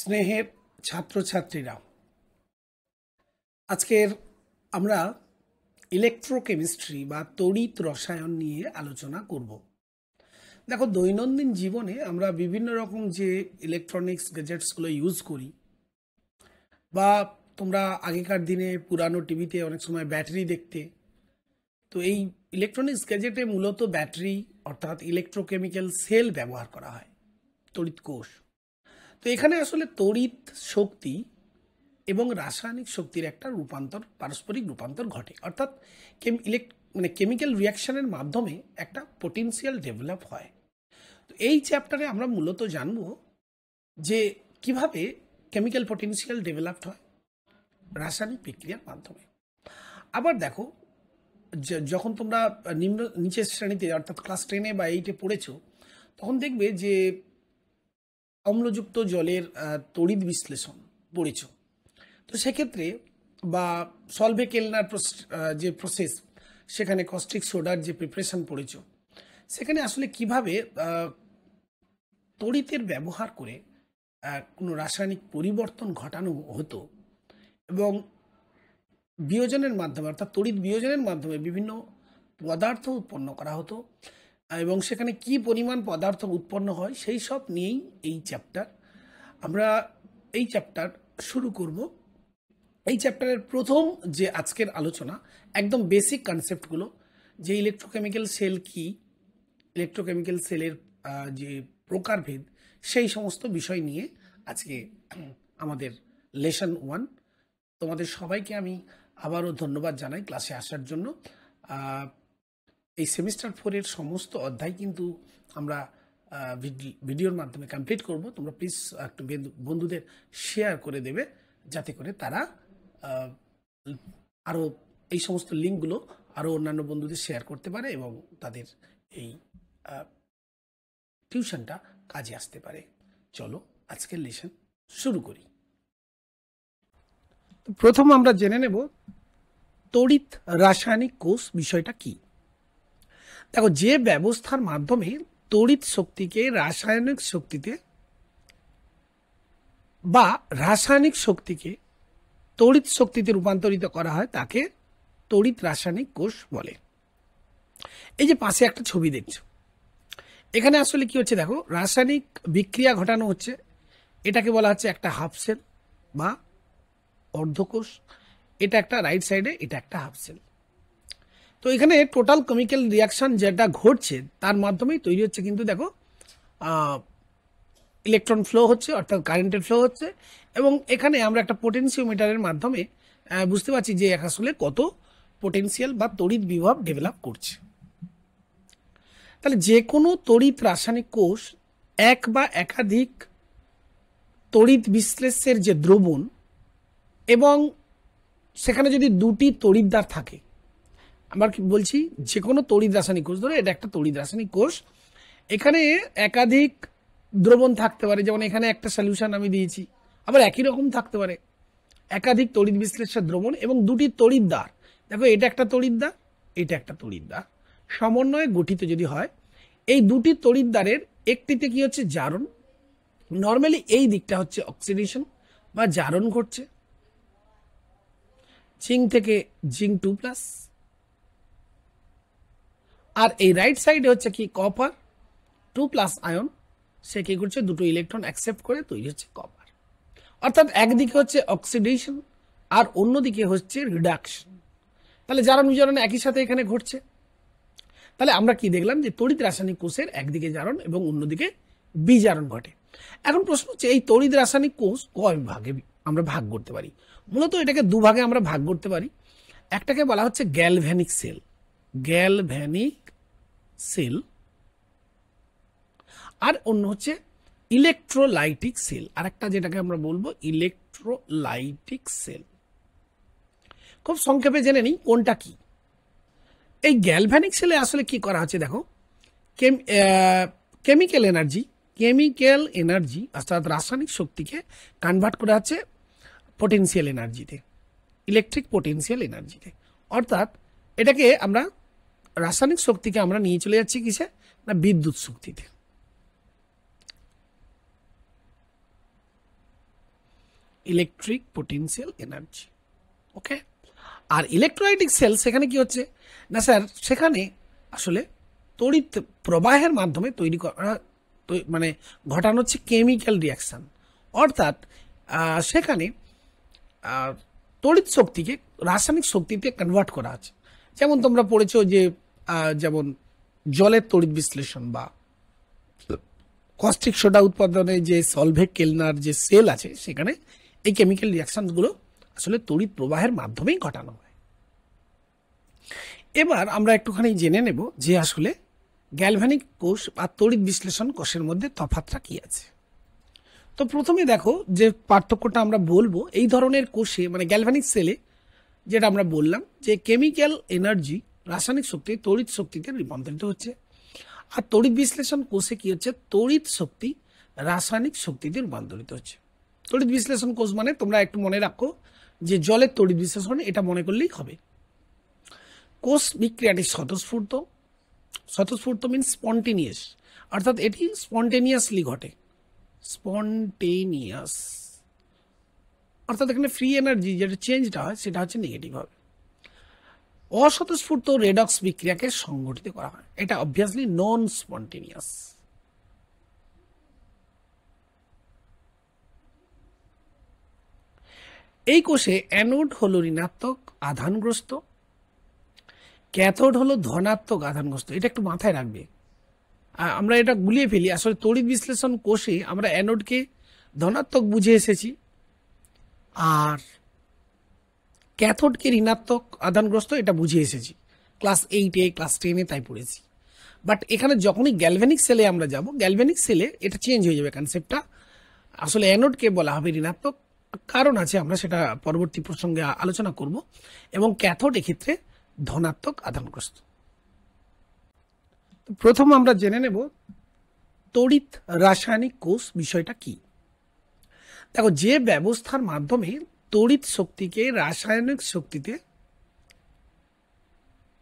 স্নেহের ছাত্রছাত্রীরা, আজকের আমরা ইলেকট্রোকেমিস্ট্রি বা তড়িৎ রসায়ন নিয়ে আলোচনা করব। দেখো, দৈনন্দিন জীবনে আমরা বিভিন্ন রকম যে ইলেকট্রনিক্স গ্যাজেটসগুলো ইউজ করি, বা তোমরা আগেকার দিনে পুরানো টিভিতে অনেক সময় ব্যাটারি দেখতে, তো এই ইলেকট্রনিক্স গ্যাজেটে মূলত ব্যাটারি অর্থাৎ ইলেকট্রোকেমিক্যাল সেল ব্যবহার করা হয়, তড়িৎ কোষ। তো এখানে আসলে তড়িৎ শক্তি এবং রাসায়নিক শক্তির একটা পারস্পরিক রূপান্তর ঘটে, অর্থাৎ কেমিক্যাল রিয়াকশনের মাধ্যমে একটা পোটেনশিয়াল ডেভেলপ হয়। তো এই চ্যাপ্টারে আমরা মূলত জানব যে কিভাবে কেমিক্যাল পোটেনশিয়াল ডেভেলপড হয় রাসায়নিক বিক্রিয়ার মাধ্যমে। আবার দেখো, যখন তোমরা নিচের শ্রেণীতে অর্থাৎ ক্লাস 10 বা 8 পড়েছো, তখন দেখবে যে অম্লযুক্ত জলের তড়িৎ বিশ্লেষণ পড়েছ। তো সেক্ষেত্রে বা সলভে কেলনার যে প্রসেস, সেখানে কস্টিক সোডার যে প্রিপারেশন পড়েছ, সেখানে আসলে কিভাবে তড়িতের ব্যবহার করে কোনো রাসায়নিক পরিবর্তন ঘটানো হতো এবং বিয়োজনের মাধ্যমে অর্থাৎ তড়িৎ বিয়োজনের মাধ্যমে বিভিন্ন পদার্থ উৎপন্ন করা হতো এবং সেখানে কি পরিমাণ পদার্থ উৎপন্ন হয় সেই সব নিয়েই এই চ্যাপ্টার। আমরা এই চ্যাপ্টার শুরু করব। এই চ্যাপ্টারের প্রথম যে আজকের আলোচনা, একদম বেসিক কনসেপ্টগুলো, যে ইলেকট্রোকেমিক্যাল সেল কি, ইলেকট্রোকেমিক্যাল সেলের যে প্রকারভেদ, সেই সমস্ত বিষয় নিয়ে আজকে আমাদের লেসন 1। তোমাদের সবাইকে আমি আবারও ধন্যবাদ জানাই ক্লাসে আসার জন্য। এই সেমিস্টার 4-এর সমস্ত অধ্যায় কিন্তু আমরা ভিডিওর মাধ্যমে কমপ্লিট করব। তোমরা প্লিজ একটু বন্ধুদের শেয়ার করে দেবে, যাতে করে তারা আরও এই সমস্ত লিঙ্কগুলো আরও অন্যান্য বন্ধুদের শেয়ার করতে পারে এবং তাদের এই টিউশনটা কাজে আসতে পারে। চলো আজকের লেসন শুরু করি। প্রথম আমরা জেনে নেব তড়িৎ রাসায়নিক কোষ বিষয়টা কি। দেখো, যে ব্যবস্থার মাধ্যমে তড়িৎ শক্তিকে রাসায়নিক শক্তিতে বা রাসায়নিক শক্তিকে তড়িৎ শক্তিতে রূপান্তরিত করা হয় তাকে তড়িৎ রাসায়নিক কোষ বলে। এই যে পাশে একটা ছবি দেখছো, এখানে আসলে কি হচ্ছে দেখো, রাসায়নিক বিক্রিয়া ঘটানো হচ্ছে। এটাকে বলা হচ্ছে একটা হাফ সেল বা অর্ধকোষ। এটা একটা রাইট সাইডে, এটা একটা হাফ সেল। তো এখানে টোটাল কেমিক্যাল রিয়াকশন যেটা ঘটছে তার মাধ্যমেই তৈরি হচ্ছে কিন্তু দেখো ইলেকট্রন ফ্লো হচ্ছে, অর্থাৎ কারেন্টের ফ্লো হচ্ছে। এবং এখানে আমরা একটা পোটেনশিওমিটারের মাধ্যমে বুঝতে পারছি যে আসলে কত পোটেনশিয়াল বা তড়িৎ বিভব ডেভেলপ করছে। তাহলে যে কোনো তড়িৎ রাসায়নিক কোষ এক বা একাধিক তড়িৎ বিশ্লেষের যে দ্রবণ, এবং সেখানে যদি দুটি তড়িৎদ্বার থাকে, আমরা কি বলছি, যে কোনো তড়িৎ রাসায়নিক কোষ, ধরো এটা একটা তড়িৎ রাসায়নিক কোষ, এখানে একাধিক দ্রবণ থাকতে পারে, যেমন এখানে একটা সলিউশন আমি দিয়েছি। আবার একই রকম থাকতে পারে একাধিক তড়িৎ বিশ্লেষের দ্রবণ এবং দুটি তড়িৎদ্বার। দেখো, এটা একটা তড়িৎদ্বার, এটা একটা তড়িৎদ্বার, সমন্বয়ে গঠিত যদি হয়। এই দুটি তড়িৎদ্বারের একটিতে কি হচ্ছে, জারণ। নর্মালি এই দিকটা হচ্ছে অক্সিডেশন বা জারণ ঘটছে, জিঙ্ক থেকে জিঙ্ক 2+। আর এই রাইট সাইডে হচ্ছে কি, কপার 2+ আয়ন, সে কি করছে, দুটো ইলেকট্রন অ্যাকসেপ্ট করে তৈরি হচ্ছে কপার। অর্থাৎ একদিকে হচ্ছে অক্সিডেশন আর অন্যদিকে হচ্ছে রিডাকশন। তাহলে জারণ বিজারণ একই সাথে এখানে ঘটছে। তাহলে আমরা কি দেখলাম, যে তড়িৎ রাসায়নিক কোষের একদিকে জারণ এবং অন্যদিকে বিজারণ ঘটে। এখন প্রশ্ন হচ্ছে, এই তড়িৎ রাসায়নিক কোষ কয় ভাগে আমরা ভাগ করতে পারি? মূলত এটাকে দুভাগে আমরা ভাগ করতে পারি। একটাকে বলা হচ্ছে গ্যালভ্যানিক সেল, গ্যালভ্যানিক সেল, আর অন্য হচ্ছে ইলেকট্রোলাইটিক সেল, আর একটা যেটাকে আমরা বলবো ইলেকট্রোলাইটিক সেল। খুব সংক্ষেপে জেনে নিই কোনটা কি। এই গ্যালভ্যানিক সেলে আসলে কি করা হচ্ছে দেখো, কেমিক্যাল এনার্জি অর্থাৎ রাসায়নিক শক্তিকে কনভার্ট করা হচ্ছে পোটেনশিয়াল এনার্জিতে, ইলেকট্রিক পোটেনশিয়াল এনার্জিতে। অর্থাৎ এটাকে আমরা রাসায়নিক শক্তিকে আমরা নিয়ে চলে যাচ্ছি কিসে না, বিদ্যুৎ শক্তিতে। Electric potential energy. ওকে, আর ইলেকট্রোলাইটিক সেল সেখানে কি হচ্ছে না স্যার, সেখানে আসলে তড়িৎ প্রবাহের মাধ্যমে তৈরি করা মানে ঘটানো হচ্ছে কেমিক্যাল রিয়াকশান, অর্থাৎ সেখানে তড়িৎ শক্তিকে রাসায়নিক শক্তিতে কনভার্ট করা আছে। যেমন তোমরা পড়েছো যে যেমন জলের তড়িৎ বিশ্লেষণ বা কস্টিক সোডা উৎপাদনে যে সলভেট কেলনার যে সেল আছে, সেখানে এই কেমিক্যাল রিয়াকশনগুলো আসলে তড়িৎ প্রবাহের মাধ্যমেই ঘটানো হয়। এবার আমরা একটুখানি জেনে নেব যে আসলে গ্যালভানিক কোষ বা তড়িৎ বিশ্লেষণ কোষের মধ্যে তফাৎটা কি আছে। তো প্রথমে দেখো যে পার্থক্যটা আমরা বলবো, এই ধরনের কোষে মানে গ্যালভানিক সেলে যেটা আমরা বললাম যে কেমিক্যাল এনার্জি রাসায়নিক শক্তি তড়িৎ শক্তিতে রূপান্তরিত হচ্ছে, আর তড়িৎ বিশ্লেষণ কোষে কি হচ্ছে, তড়িৎ শক্তি রাসায়নিক শক্তিতে রূপান্তরিত হচ্ছে। তড়িৎ বিশ্লেষণ কোষ মানে তোমরা একটু মনে রাখো যে জলের তড়িৎ বিশ্লেষণ, এটা মনে করলেই হবে। কোষ বিক্রিয়াটি স্বতঃস্ফূর্ত, স্বতঃস্ফূর্ত মিনস স্পন্টেনিয়াস, অর্থাৎ এটি স্পন্টেনিয়াসলি ঘটে, স্পন্টেনিয়াস, অর্থাৎ এখানে ফ্রি এনার্জি যেটা চেঞ্জটা হয় সেটা হচ্ছে নেগেটিভ হবে। অস্বতঃস্ফূর্ত রেডক্স বিক্রিয়াকে সংগঠিত করা হয়, এটা অবভিয়াসলি নন স্পন্টেনিয়াস। এই কোষে অ্যানোড হলো ঋণাত্মক আধানগ্রস্ত, ক্যাথোড হলো ধনাত্মক আধানগ্রস্ত। এটা একটু মাথায় রাখবে, আমরা এটা গুলিয়ে ফেলি। আসলে তড়িৎ বিশ্লেষণ কোষে আমরা অ্যানোডকে ধনাত্মক বুঝে এসেছি, আর ক্যাথোডকে ঋণাত্মক আধানগ্রস্ত এটা বুঝে এসেছি ক্লাস 8-এ ক্লাস 10-এ তাই পড়েছি। বাট এখানে যখনই গ্যালভ্যানিক সেলে আমরা যাব, গ্যালভ্যানিক সেলে এটা চেঞ্জ হয়ে যাবে কনসেপ্টটা। আসলে অ্যানোডকে বলা হবে ঋণাত্মক, কারণ আছে, আমরা সেটা পরবর্তী প্রসঙ্গে আলোচনা করব, এবং ক্যাথোড এক্ষেত্রে ধনাত্মক আধানগ্রস্ত। প্রথম আমরা জেনে নেব তড়িৎ রাসায়নিক কোষ বিষয়টা কি। দেখো, যে ব্যবস্থার মাধ্যমে তড়িৎ শক্তিকে রাসায়নিক শক্তিতে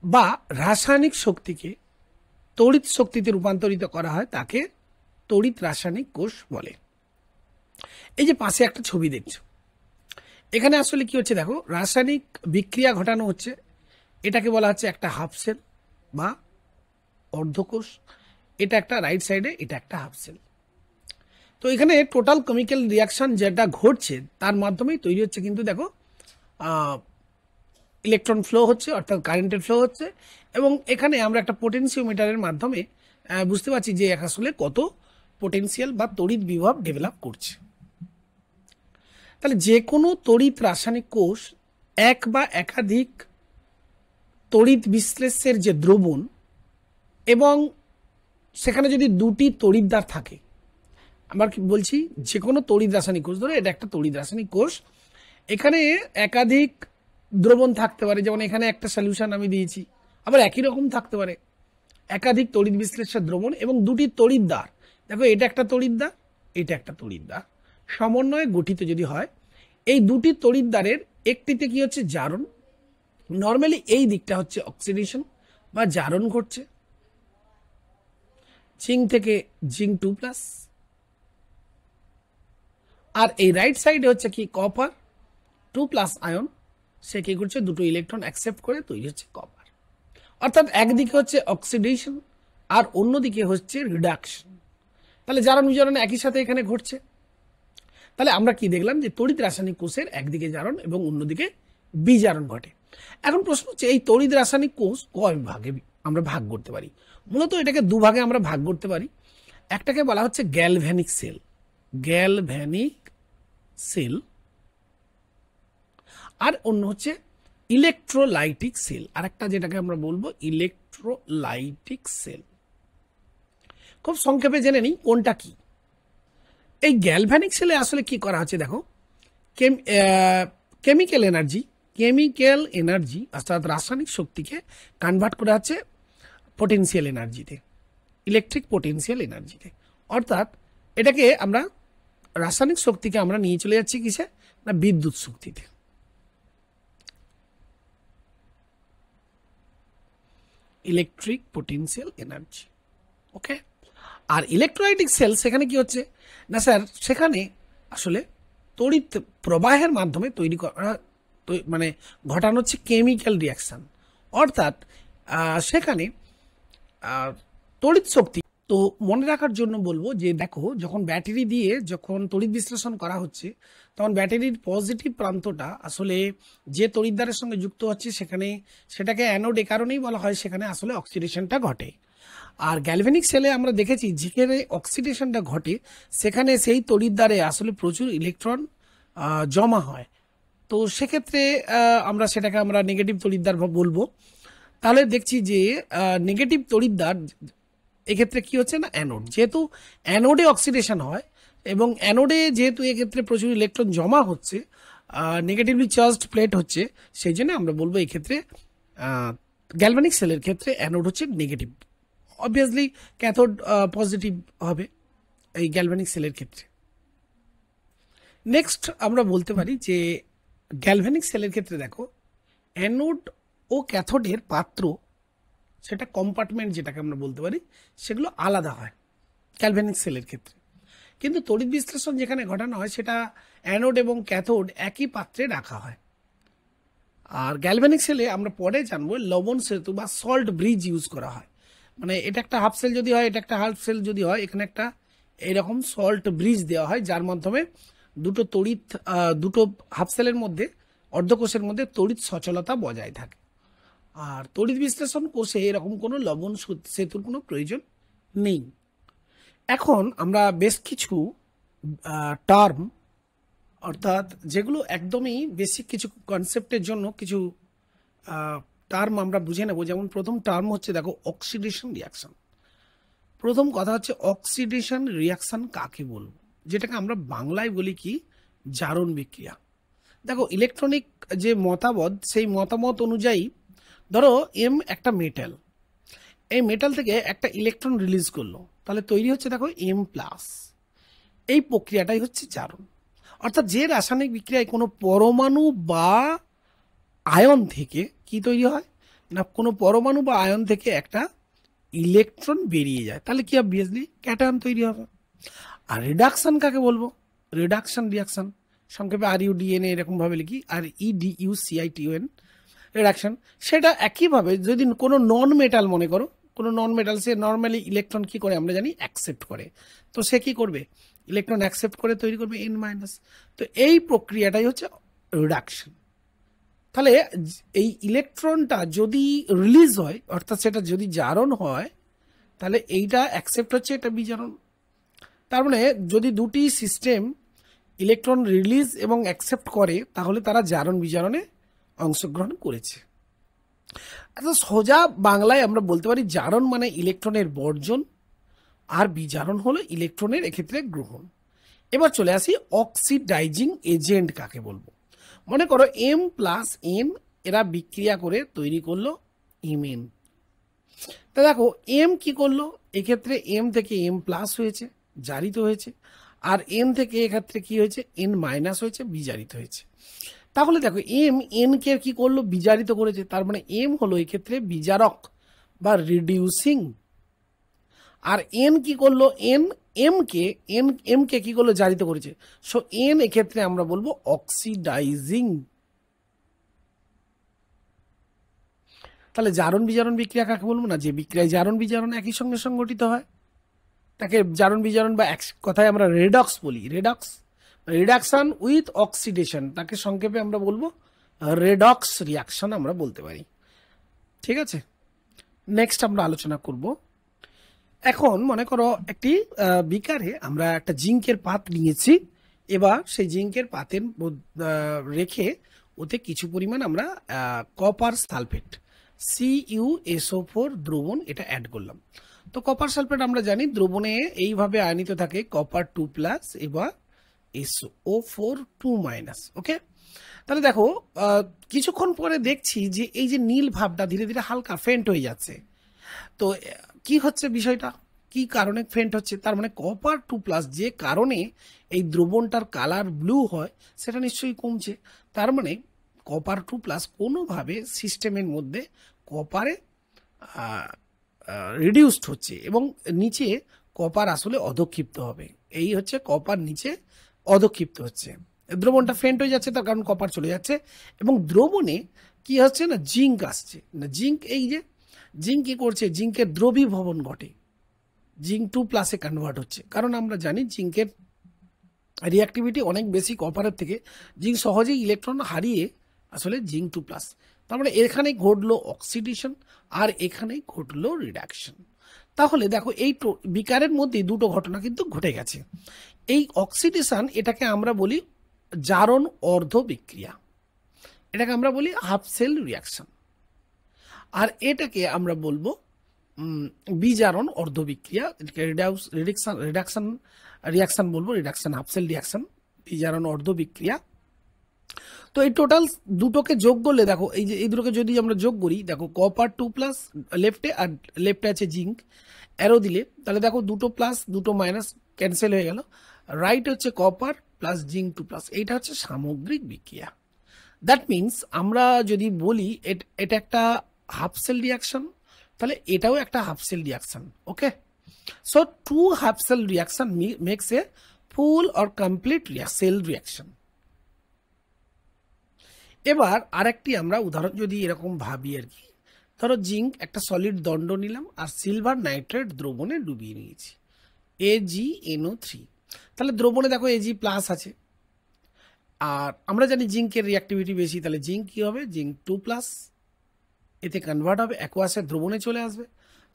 বা রাসায়নিক শক্তিকে তড়িৎ শক্তিতে রূপান্তরিত করা হয় তাকে তড়িৎ রাসায়নিক কোষ বলে। এই যে পাশে একটা ছবি দেখছো, এখানে আসলে কি হচ্ছে দেখো, রাসায়নিক বিক্রিয়া ঘটানো হচ্ছে, এটাকে বলা হচ্ছে একটা হাফ সেল বা অর্ধকোষ। এটা একটা রাইট সাইডে, এটা একটা হাফ সেল। তো এখানে টোটাল কেমিক্যাল রিয়াকশন যেটা ঘটছে তার মাধ্যমেই তৈরি হচ্ছে কিন্তু দেখো ইলেকট্রন ফ্লো হচ্ছে, অর্থাৎ কারেন্টের ফ্লো হচ্ছে, এবং এখানে আমরা একটা পোটেনশিওমিটারের মাধ্যমে বুঝতে পারছি যে আসলে কত পোটেনশিয়াল বা তড়িৎ বিভব ডেভেলপ করছে। তাহলে যে কোনো তড়িৎ রাসায়নিক কোষ এক বা একাধিক তড়িৎ বিশ্লেষের যে দ্রবণ, এবং সেখানে যদি দুটি তড়িৎদ্বার থাকে, আমরা কি বলছি, যে কোনো তড়িৎ রাসায়নিক কোষ, ধরো এটা একটা তড়িৎ রাসায়নিক কোষ, এখানে একাধিক দ্রবণ থাকতে পারে, যেমন এখানে একটা সলিউশন আমি দিয়েছি, আবার একই রকম থাকতে পারে একাধিক তড়িৎ বিশ্লেষের দ্রবণ এবং দুটি তড়িৎদ্বার। দেখো, এটা একটা তড়িৎদ্বার, এটা একটা তড়িৎদ্বার, সমন্বয়ে গঠিত যদি হয়, এই দুটি তড়িৎদ্বারের একটিতে কি হচ্ছে, জারণ। নর্মালি এই দিকটা হচ্ছে অক্সিডেশন বা জারণ ঘটছে, জিঙ্ক থেকে জিঙ্ক 2+, আর এই রাইট সাইডে হচ্ছে কি কপার 2+ আয়ন, সে কি করছে, দুটো ইলেকট্রন অ্যাকসেপ্ট করে তৈরি হচ্ছে কপার। অর্থাৎ একদিকে হচ্ছে অক্সিডেশন আর অন্যদিকে হচ্ছে রিডাকশন। তাহলে জারণ বিজারণ একই সাথে এখানে ঘটছে। তাহলে আমরা কি দেখলাম যে তড়িৎ রাসায়নিক কোষের একদিকে জারণ এবং অন্যদিকে বিজারণ ঘটে। এখন প্রশ্ন হচ্ছে, এই তড়িৎ রাসায়নিক কোষ কয় ভাগে আমরা ভাগ করতে পারি? মূলত এটাকে দুভাগে আমরা ভাগ করতে পারি। একটাকে বলা হচ্ছে গ্যালভ্যানিক সেল, গ্যালভ্যানিক সেল, আর অন্য হচ্ছে ইলেকট্রোলাইটিক সেল, আর একটা যেটাকে আমরা বলবো ইলেকট্রোলাইটিক সেল। খুব সংক্ষেপে জেনে নিই কোনটা কি। এই গ্যালভ্যানিক সেলে আসলে কি করা হচ্ছে দেখো, কেমিক্যাল এনার্জি অর্থাৎ রাসায়নিক শক্তিকে কনভার্ট করা হচ্ছে পোটেনশিয়াল এনার্জিতে, ইলেকট্রিক পোটেনশিয়াল এনার্জিতে। অর্থাৎ এটাকে আমরা রাসায়নিক শক্তিকে আমরা নিয়ে চলে যাচ্ছি কিসে না, বিদ্যুৎ শক্তিতে। Electric potential energy. ওকে, আর ইলেকট্রোলাইটিক সেল সেখানে কি হচ্ছে না স্যার, সেখানে আসলে তড়িৎ প্রবাহের মাধ্যমে তৈরি করা মানে ঘটানো হচ্ছে কেমিক্যাল রিয়াকশান, অর্থাৎ সেখানে তড়িৎ শক্তি। তো মনে রাখার জন্য বলবো যে দেখো, যখন ব্যাটারি দিয়ে যখন তড়িৎ বিশ্লেষণ করা হচ্ছে, তখন ব্যাটারির পজিটিভ প্রান্তটা আসলে যে তড়িৎদ্বারের সঙ্গে যুক্ত হচ্ছে সেটাকে অ্যানোড, এ কারণেই বলা হয় সেখানে আসলে অক্সিডেশনটা ঘটে। আর গ্যালভ্যানিক সেলে আমরা দেখেছি যেখানে অক্সিডেশনটা ঘটে সেখানে সেই তড়িৎদ্বারে আসলে প্রচুর ইলেকট্রন জমা হয়। তো সেক্ষেত্রে আমরা সেটাকে নেগেটিভ তড়িৎদ্বার বলবো। তাহলে দেখছি যে নেগেটিভ তড়িৎদ্বার এক্ষেত্রে কি হচ্ছে না, অ্যানোড, যেহেতু অ্যানোডে অক্সিডেশন হয় এবং অ্যানোডে যেহেতু এক্ষেত্রে প্রচুর ইলেকট্রন জমা হচ্ছে, নেগেটিভলি চার্জড প্লেট হচ্ছে, সেই জন্য আমরা বলবো এই ক্ষেত্রে গ্যালভ্যানিক সেলের ক্ষেত্রে অ্যানোড হচ্ছে নেগেটিভ। অবভিয়াসলি ক্যাথোড পজিটিভ হবে এই গ্যালভ্যানিক সেলের ক্ষেত্রে। নেক্সট আমরা বলতে পারি যে গ্যালভ্যানিক সেলের ক্ষেত্রে দেখো, অ্যানোড ও ক্যাথোডের পাত্র, সেটা কম্পার্টমেন্ট যেটাকে আমরা বলতে পারি, সেগুলো আলাদা হয় গ্যালভ্যানিক সেলের ক্ষেত্রে। কিন্তু তড়িৎ বিশ্লেষণ যেখানে ঘটানো হয় সেটা অ্যানোড এবং ক্যাথোড একই পাত্রে রাখা হয়। আর গ্যালভ্যানিক সেলে আমরা পরে জানবো লবণ সেতু বা সল্ট ব্রিজ ইউজ করা হয়। মানে এটা একটা হাফ সেল যদি হয়, এটা একটা হাফ সেল যদি হয়, এখানে একটা এরকম সল্ট ব্রিজ দেওয়া হয়, যার মাধ্যমে দুটো হাফ সেলের মধ্যে, অর্ধকোষের মধ্যে তড়িৎ সচলতা বজায় থাকে। আর তড়িৎ বিশ্লেষণ কোষে এরকম কোনো লবণ সেতুর কোনো প্রয়োজন নেই। এখন আমরা বেশ কিছু টার্ম, অর্থাৎ যেগুলো একদমই বেসিক কিছু কনসেপ্টের জন্য কিছু টার্ম আমরা বুঝে নেব। যেমন প্রথম টার্ম হচ্ছে দেখো অক্সিডেশন রিয়াকশন। প্রথম কথা হচ্ছে অক্সিডেশন রিয়াকশন কাকে বলবো, যেটাকে আমরা বাংলায় বলি কি, জারণ বিক্রিয়া। দেখো ইলেকট্রনিক যে মতামত, সেই মতামত অনুযায়ী ধরো এম একটা মেটাল, এই মেটাল থেকে একটা ইলেকট্রন রিলিজ করলো, তাহলে তৈরি হচ্ছে দেখো এম প্লাস। এই প্রক্রিয়াটাই হচ্ছে জারণ। অর্থাৎ যে রাসায়নিক বিক্রিয়ায় কোনো পরমাণু বা আয়ন থেকে কি তৈরি হয় না, কোনো পরমাণু বা আয়ন থেকে একটা ইলেকট্রন বেরিয়ে যায়, তাহলে কি অবভিয়াসলি ক্যাটায়ন তৈরি হবে। আর রিডাকশন কাকে বলবো, রিডাকশন রিয়াকশন, সংক্ষেপে RUDNA এরকমভাবে লিখি, আর EDUCITON, রিডাকশন। সেটা একইভাবে যদি কোনো নন মেটাল, মনে করো কোনো নন মেটাল, সে নর্মালি ইলেকট্রন কি করে আমরা জানি, অ্যাকসেপ্ট করে। তো সে কি করবে, ইলেকট্রন অ্যাকসেপ্ট করে তৈরি করবে N-। তো এই প্রক্রিয়াটাই হচ্ছে রিডাকশন। তাহলে এই ইলেকট্রনটা যদি রিলিজ হয়, অর্থাৎ সেটা যদি জারণ হয়, তাহলে এইটা অ্যাকসেপ্ট হচ্ছে, এটা বিজারণ। তার মানে যদি দুটি সিস্টেম ইলেকট্রন রিলিজ এবং অ্যাকসেপ্ট করে, তাহলে তারা জারণ বিজারণে অংশগ্রহণ করেছে। আচ্ছা, সোজা বাংলায় আমরা বলতে পারি জারণ মানে ইলেকট্রনের বর্জন, আর বিজারণ হলো ইলেকট্রনের এক্ষেত্রে গ্রহণ। এবার চলে আসি অক্সিডাইজিং এজেন্ট কাকে বলবো। মনে করো M প্লাস N এরা বিক্রিয়া করে তৈরি করলো Mn। তা দেখো M কি করলো, এক্ষেত্রে M থেকে M প্লাস হয়েছে, জারিত হয়েছে, আর N থেকে এক্ষেত্রে কি হয়েছে, N মাইনাস হয়েছে, বিজারিত হয়েছে। তাহলে দেখো N কে কি করলো, বিজারিত করেছে, তার মানে M হলো এক্ষেত্রে বিজারক বা রিডিউসিং। আর N কি করলো, M কে কি করলো, জারিত করেছে। সো N এক্ষেত্রে আমরা বলবো অক্সিডাইজিং। তাহলে জারণ বিজারণ বিক্রিয়া কাকে বলবো না, যে বিক্রিয়ায় জারণ বিজারণ একই সঙ্গে সংগঠিত হয়, তাকে জারণ বিজারণ বা এক কথায় আমরা রেডক্স বলি। রিডাকশন উইথ অক্সিডেশন, তাকে সংক্ষেপে আমরা বলবো রেডক্স রিয়াকশন আমরা বলতে পারি। ঠিক আছে, নেক্সট আমরা আলোচনা করব। এখন মনে করো একটি বিকারে আমরা একটা জিঙ্কের পাত নিয়েছি, এবার সেই জিঙ্কের পাতের রেখে ওতে কিছু পরিমাণ আমরা কপার সালফেট CuSO4 দ্রবণ এটা অ্যাড করলাম। তো কপার সালফেট আমরা জানি দ্রবণে এইভাবে আয়নিত থাকে, কপার 2+ এবার SO4 2-। ওকে, তাহলে দেখো কিছুক্ষণ পরে দেখছি যে এই যে নীল ভাবটা ধীরে ধীরে হালকা ফেন্ট হয়ে যাচ্ছে। তো কি হচ্ছে বিষয়টা, কি কারণে ফেন্ট হচ্ছে, তার মানে কপার 2+ যে কারণে এই দ্রবণটার কালার ব্লু হয় সেটা নিশ্চয়ই কমছে। তার মানে কপার 2+ কোনোভাবে সিস্টেমের মধ্যে কপারে রিডিউসড হচ্ছে এবং নিচে কপার আসলে অধক্ষিপ্ত হবে। এই হচ্ছে কপার নিচে অধক্ষিপ্ত হচ্ছে। দ্রবণটা ফেন্ট হয়ে যাচ্ছে, তার কারণ কপার চলে যাচ্ছে, এবং দ্রবণে কি হচ্ছে না, জিঙ্ক আসছে না। জিঙ্ক, এই যে জিঙ্ক কি করছে, জিঙ্কের দ্রবীভবন ঘটে, জিঙ্ক 2+ কনভার্ট হচ্ছে। কারণ আমরা জানি জিঙ্কের রিঅ্যাক্টিভিটি অনেক বেশি কপারের থেকে, জিঙ্ক সহজেই ইলেকট্রন হারিয়ে আসলে জিঙ্ক 2+। তার মানে এখানে ঘটলো অক্সিডেশন আর এখানে ঘটলো রিডাকশন। তাহলে দেখো এই বিকারের মধ্যে দুটো ঘটনা কিন্তু ঘটে গেছে। এই অক্সিডেশন, এটাকে আমরা বলি জারণ অর্ধ বিক্রিয়া, এটাকে আমরা বলি হাফ সেল রিয়াকশন, আর এটাকে আমরা বলবো বিজারণ অর্ধ বিক্রিয়া, রিডাকশন রিয়াকশন বলবো, রিডাকশন হাফ সেল রিয়াকশন, বিজারণ অর্ধ বিক্রিয়া। তো এই টোটাল দুটোকে যোগ করলে দেখো, এই যে এই দুটোকে যদি আমরা যোগ করি, দেখো কপার 2+ লেফটে, আর লেফটে আছে জিঙ্ক, অ্যারো দিলে তাহলে দেখো দুটো প্লাস দুটো মাইনাস ক্যান্সেল হয়ে গেল, রাইট হচ্ছে কপার প্লাস জিঙ্ক 2+। এইটা হচ্ছে সামগ্রিক বিক্রিয়া। দ্যাট মিনস আমরা যদি বলি এটা একটা হাফ সেল রিয়াকশন, তাহলে এটাও একটা half cell reaction. Okay, so 2 half cell reaction makes a full or complete cell reaction. এবার আরেকটি আমরা উদাহরণ যদি এরকম ভাবি আর কি, ধরো জিঙ্ক একটা সলিড দণ্ড নিলাম আর সিলভার নাইট্রেট দ্রবণে ডুবিয়ে নিয়েছি, AgNO3। তাহলে দ্রবণে দেখো Ag+ আছে, আর আমরা জানি জিঙ্কের রিঅ্যাক্টিভিটি বেশি, তাহলে জিঙ্ক কি হবে, জিঙ্ক 2+, এতে কনভার্ট হবে, অ্যাকোয়াসের দ্রবণে চলে আসবে।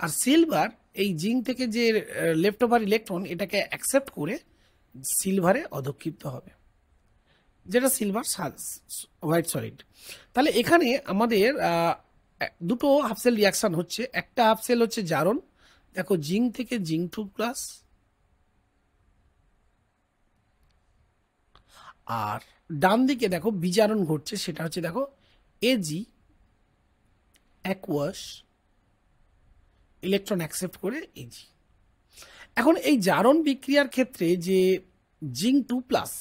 আর সিলভার এই জিঙ্ক থেকে যে লেফট ওভার ইলেকট্রন, এটাকে অ্যাকসেপ্ট করে সিলভারে অধক্ষিপ্ত হবে, যেটা সিলভার হোয়াইট সলিড। তাহলে এখানে আমাদের দুটো হাফসেল রিয়াকশন হচ্ছে, একটা হাফসেল হচ্ছে জারণ, দেখো জিঙ্ক থেকে জিঙ্ক 2+, আর ডান দিকে দেখো বিজারণ ঘটছে, সেটা হচ্ছে দেখো Ag অ্যাকুয়াস, ইলেকট্রন অ্যাকসেপ্ট করে Ag। এখন এই জারণ বিক্রিয়ার ক্ষেত্রে যে জিঙ্ক 2+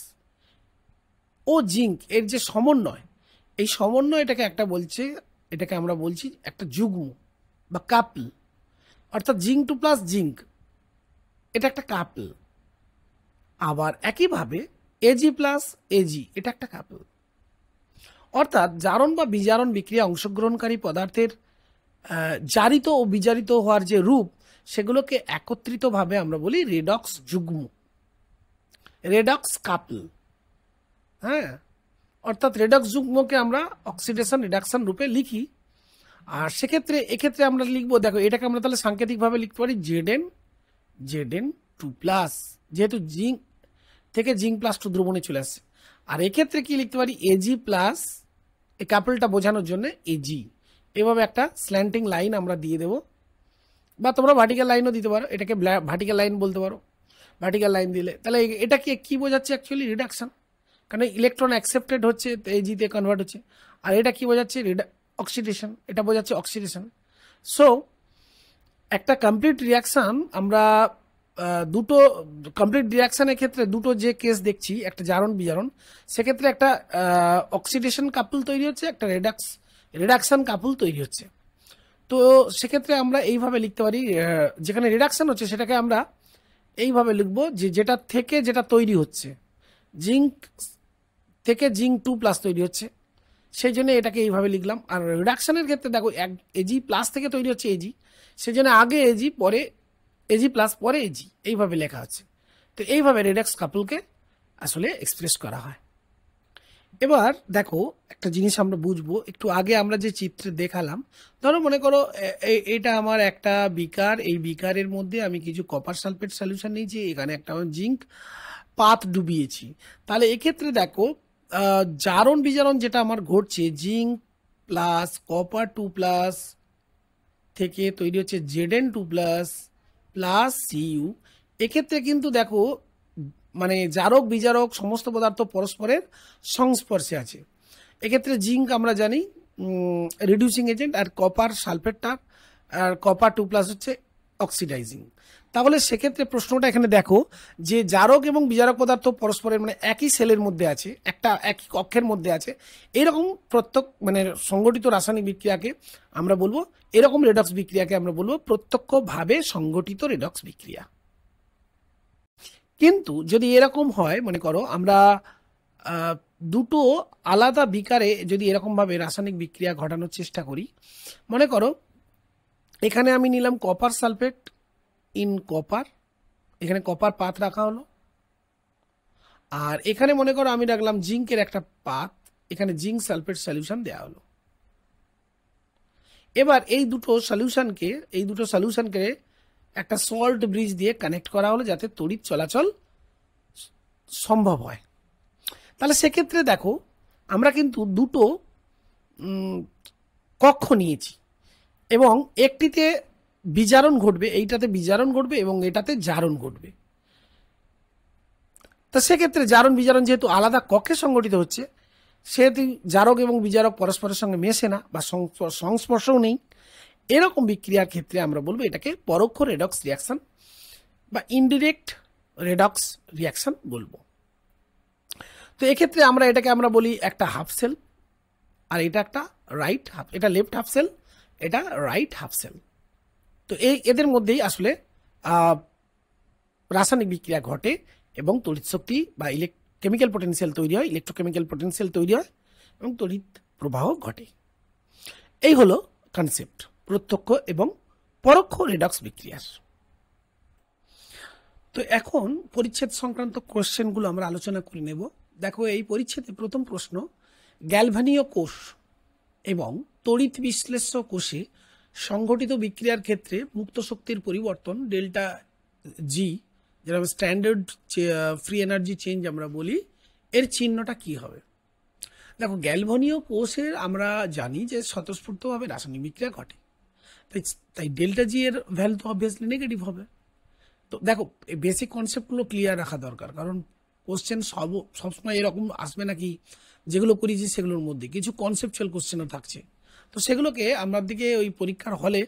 ও জিঙ্ক এর যে সমন্বয়, এই সমন্বয়টাকে এটাকে আমরা বলছি একটা যুগ্ম বা কাপল, অর্থাৎ জিঙ্ক 2+ জিঙ্ক, এটা একটা কাপল। আবার একইভাবে Ag+Ag, এটা একটা কাপল। অর্থাৎ জারণ বা বিজারণ বিক্রিয়া অংশগ্রহণকারী পদার্থের জারিত ও বিজারিত হওয়ার যে রূপ, সেগুলোকে একত্রিতভাবে আমরা বলি রেডক্স যুগ্ম, রেডক্স কাপল। হ্যাঁ, অর্থাৎ রেডক্স যুগ্মকে আমরা অক্সিডেশন রিডাকশন রূপে লিখি। আর সেক্ষেত্রে এক্ষেত্রে আমরা লিখবো, দেখো এটাকে আমরা তাহলে সাংকেতিকভাবে লিখতে পারি Zn2+, যেহেতু জিঙ্ক থেকে জিঙ্ক +2 দ্রবণে চলে আসছে। আর এক্ষেত্রে কি লিখতে পারি, Ag+, এই কাপলটা বোঝানোর জন্য Ag, এভাবে একটা স্ল্যান্টিং লাইন আমরা দিয়ে দেবো, বা তোমরা ভার্টিক্যাল লাইনও দিতে পারো, এটাকে ভার্টিক্যাল লাইন বলতে পারো। ভার্টিক্যাল লাইন দিলে তাহলে এটা কি বোঝাচ্ছে, অ্যাকচুয়ালি রিডাকশন, কারণ ইলেকট্রন অ্যাকসেপ্টেড হচ্ছে, Ag-তে কনভার্ট হচ্ছে। আর এটা কি বোঝাচ্ছে, অক্সিডেশন, এটা বোঝাচ্ছে অক্সিডেশন। সো একটা কমপ্লিট রিয়াকশন আমরা দুটো কমপ্লিট রিয়াকশনের ক্ষেত্রে দুটো যে কেস দেখছি, একটা জারণ বিজারণ, সেক্ষেত্রে একটা অক্সিডেশন কাপল তৈরি হচ্ছে, একটা রিডাকশন কাপল তৈরি হচ্ছে। তো সেক্ষেত্রে আমরা এইভাবে লিখতে পারি, যেখানে রিডাকশন হচ্ছে সেটাকে আমরা এইভাবে লিখবো, যেটা থেকে যেটা তৈরি হচ্ছে, জিঙ্ক থেকে জিঙ্ক 2+ তৈরি হচ্ছে, সেই জন্য এটাকে এইভাবে লিখলাম। আর রিডাকশনের ক্ষেত্রে দেখো Ag+ থেকে তৈরি হচ্ছে Ag, সেই জন্য আগে Ag পরে Ag+ পরে Ag, এইভাবে লেখা হচ্ছে। তো এইভাবে রেডক্স কাপলকে আসলে এক্সপ্রেস করা হয়। এবার দেখো একটা জিনিস আমরা বুঝবো, একটু আগে আমরা যে চিত্রে দেখালাম, ধরো মনে করো এটা আমার একটা বিকার, এই বিকারের মধ্যে আমি কিছু কপার সালফেট সলিউশন নিয়েছি, এখানে একটা জিঙ্ক পাত ডুবিয়েছি। তাহলে এক্ষেত্রে দেখো জারণ বিজারণ যেটা আমার ঘটছে, জিঙ্ক প্লাস কপার 2+ থেকে তৈরি হচ্ছে Zn2+ প্লাস Cu। এক্ষেত্রে কিন্তু দেখো মানে জারক বিজারক সমস্ত পদার্থ পরস্পরের সংস্পর্শে আছে। এক্ষেত্রে জিঙ্ক আমরা জানি রিডিউসিং এজেন্ট, আর কপার সালফেটটা আর কপার 2+ হচ্ছে অক্সিডাইজিং। তাহলে সেক্ষেত্রে প্রশ্নটা এখানে দেখো যে জারক এবং বিজারক পদার্থ পরস্পরের মানে একই সেলের মধ্যে আছে, একই কক্ষের মধ্যে আছে, এরকম প্রত্যক্ষ মানে সংগঠিত রাসায়নিক বিক্রিয়াকে আমরা বলবো, এরকম রেডক্স বিক্রিয়াকে আমরা বলবো প্রত্যক্ষভাবে সংগঠিত রেডক্স বিক্রিয়া। কিন্তু যদি এরকম হয়, মনে করো আমরা দুটো আলাদা বিকারে যদি এরকমভাবে রাসায়নিক বিক্রিয়া ঘটানোর চেষ্টা করি, মনে করো এখানে আমি নিলাম কপার সালফেট ইন কপার, এখানে কপার পাত রাখা হলো, আর এখানে মনে করো আমি রাখলাম জিঙ্কের একটা পাত, এখানে জিঙ্ক সালফেট সলিউশন দেওয়া হলো। এবার এই দুটো সলিউশনকে একটা সল্ট ব্রিজ দিয়ে কানেক্ট করা হলো যাতে তড়িৎ চলাচল সম্ভব হয়। তাহলে সেক্ষেত্রে দেখো আমরা কিন্তু দুটো কক্ষ নিয়েছি এবং একটিতে বিজারণ ঘটবে, এইটাতে বিজারণ ঘটবে এবং এটাতে জারণ ঘটবে। তা সেক্ষেত্রে জারণ বিজারণ যেহেতু আলাদা কক্ষে সংগঠিত হচ্ছে, সেহেতু জারক এবং বিজারক পরস্পরের সঙ্গে মেশে না বা সংস্পর্শও নেই। এরকম বিক্রিয়ার ক্ষেত্রে আমরা বলবো এটাকে পরোক্ষ রেডক্স রিয়াকশন বা ইনডিরেক্ট রেডক্স রিয়াকশন বলবো। তো এক্ষেত্রে এটাকে আমরা বলি একটা হাফ সেল, আর এটা একটা রাইট হাফ, এটা লেফট হাফ সেল, এটা রাইট হাফ সেল। তো এদের মধ্যেই আসলে রাসায়নিক বিক্রিয়া ঘটে এবং তড়িৎ শক্তি বা কেমিক্যাল পটেনশিয়াল তৈরি হয়, ইলেকট্রোকেমিক্যাল পটেনশিয়াল তৈরি হয় এবং তড়িৎ প্রবাহ ঘটে। এই হলো কনসেপ্ট প্রত্যক্ষ এবং পরোক্ষ রেডক্স বিক্রিয়ার। তো এখন পরিচ্ছেদ সংক্রান্ত কোশ্চেনগুলো আমরা আলোচনা করে নেব। দেখো এই পরিচ্ছেদে প্রথম প্রশ্ন, গ্যালভানীয় কোষ এবং তড়িৎ বিশ্লেষ্য কোষে সংঘটিত বিক্রিয়ার ক্ষেত্রে মুক্ত শক্তির পরিবর্তন ডেল্টা জি, যেটা স্ট্যান্ডার্ড ফ্রি এনার্জি চেঞ্জ আমরা বলি, এর চিহ্নটা কি হবে? দেখো গ্যালভানীয় কোষের আমরা জানি যে স্বতঃস্ফূর্তভাবে রাসায়নিক বিক্রিয়া ঘটে, তাই ডেল্টা জি এর ভ্যালু তো অবভিয়াসলি নেগেটিভ হবে। তো দেখো এই বেসিক কনসেপ্টগুলো ক্লিয়ার রাখা দরকার, কারণ কোশ্চেন সবসময় এরকম আসবে নাকি যেগুলো করেছি সেগুলোর মধ্যে কিছু কনসেপচুয়াল কোশ্চেনও থাকছে, তো সেগুলোকে আমার দিকে ওই পরীক্ষার হলে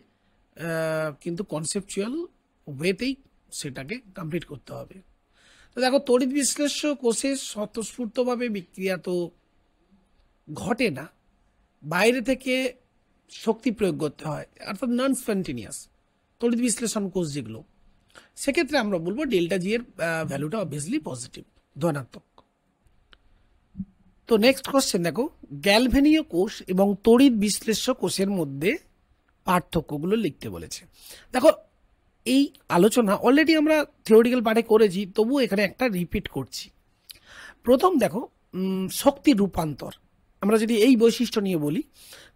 কিন্তু কনসেপচুয়াল ওয়েতেই সেটাকে কমপ্লিট করতে হবে। তো দেখো তড়িৎ বিশ্লেষ্য কোষে স্বতঃস্ফূর্তভাবে বিক্রিয়া তো ঘটে না, বাইরে থেকে শক্তি প্রয়োগ করতে হয়, অর্থাৎ নন স্পন্টেনিয়াস তড়িৎ বিশ্লেষণ কোষ যেগুলো, সেক্ষেত্রে আমরা বলবো ডেল্টা জি এর ভ্যালুটা অবভিয়াসলি পজিটিভ, ধনাত্মক। তো নেক্সট কোশ্চেন দেখো, গ্যালভানীয় কোষ এবং তড়িৎ বিশ্লেষ্য কোষের মধ্যে পার্থক্যগুলো লিখতে বলেছে। দেখো এই আলোচনা অলরেডি আমরা থিওরিটিক্যাল পার্টে করেছি, তবু এখানে একটা রিপিট করছি। প্রথম দেখো শক্তির রূপান্তর, আমরা যদি এই বৈশিষ্ট্য নিয়ে বলি,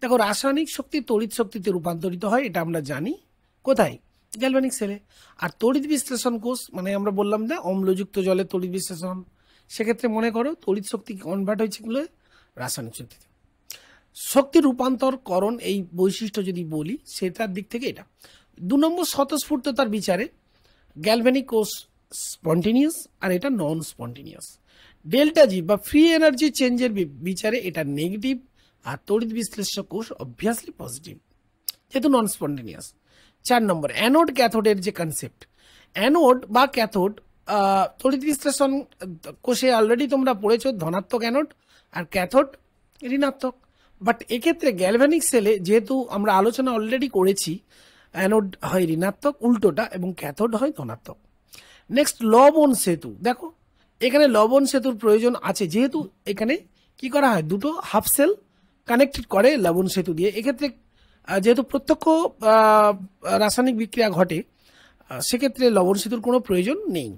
দেখো রাসায়নিক শক্তি তড়িৎ শক্তিতে রূপান্তরিত হয়, এটা আমরা জানি কোথায়, গ্যালভানিক সেলে। আর তড়িৎ বিশ্লেষণ কোষ মানে আমরা বললাম না অম্লযুক্ত জলে তড়িৎ বিশ্লেষণ, সেক্ষেত্রে মনে করো তড়িৎ শক্তি কনভার্ট হয়েছে গুলো রাসায়নিক শক্তিতে। শক্তি রূপান্তরকরণ এই বৈশিষ্ট্য যদি বলি সেটার দিক থেকে এটা 2 নম্বর স্বতঃস্ফূর্ততার বিচারে গ্যালভানিক কোষ স্পন্টেনিয়াস আর এটা নন স্পন্টেনিয়াস। ডেল্টা জি বা ফ্রি এনার্জি চেঞ্জের বিচারে এটা নেগেটিভ, আর তড়িৎ বিশ্লেষ্য কোষ অবভিয়াসলি পজিটিভ যেহেতু নন স্পন্টেনিয়াস। 4 নম্বর অ্যানোড ক্যাথোডের যে কনসেপ্ট, অ্যানোড বা ক্যাথোড তড়িৎ বিশ্লেষণ কোষে অলরেডি তোমরা পড়েছো ধনাত্মক অ্যানোড আর ক্যাথোড ঋণাত্মক, বাট এক্ষেত্রে গ্যালভানিক সেলে যেহেতু আমরা আলোচনা অলরেডি করেছি অ্যানোড হয় ঋণাত্মক উল্টোটা এবং ক্যাথোড হয় ধনাত্মক। নেক্সট লবণ সেতু, দেখো এখানে লবণ সেতুর প্রয়োজন আছে যেহেতু এখানে কি করা হয় দুটো হাফ সেল কানেক্টেড করে লবণ সেতু দিয়ে, এক্ষেত্রে যেহেতু প্রত্যক্ষ রাসায়নিক বিক্রিয়া ঘটে সেক্ষেত্রে লবণ সেতুর কোনো প্রয়োজন নেই।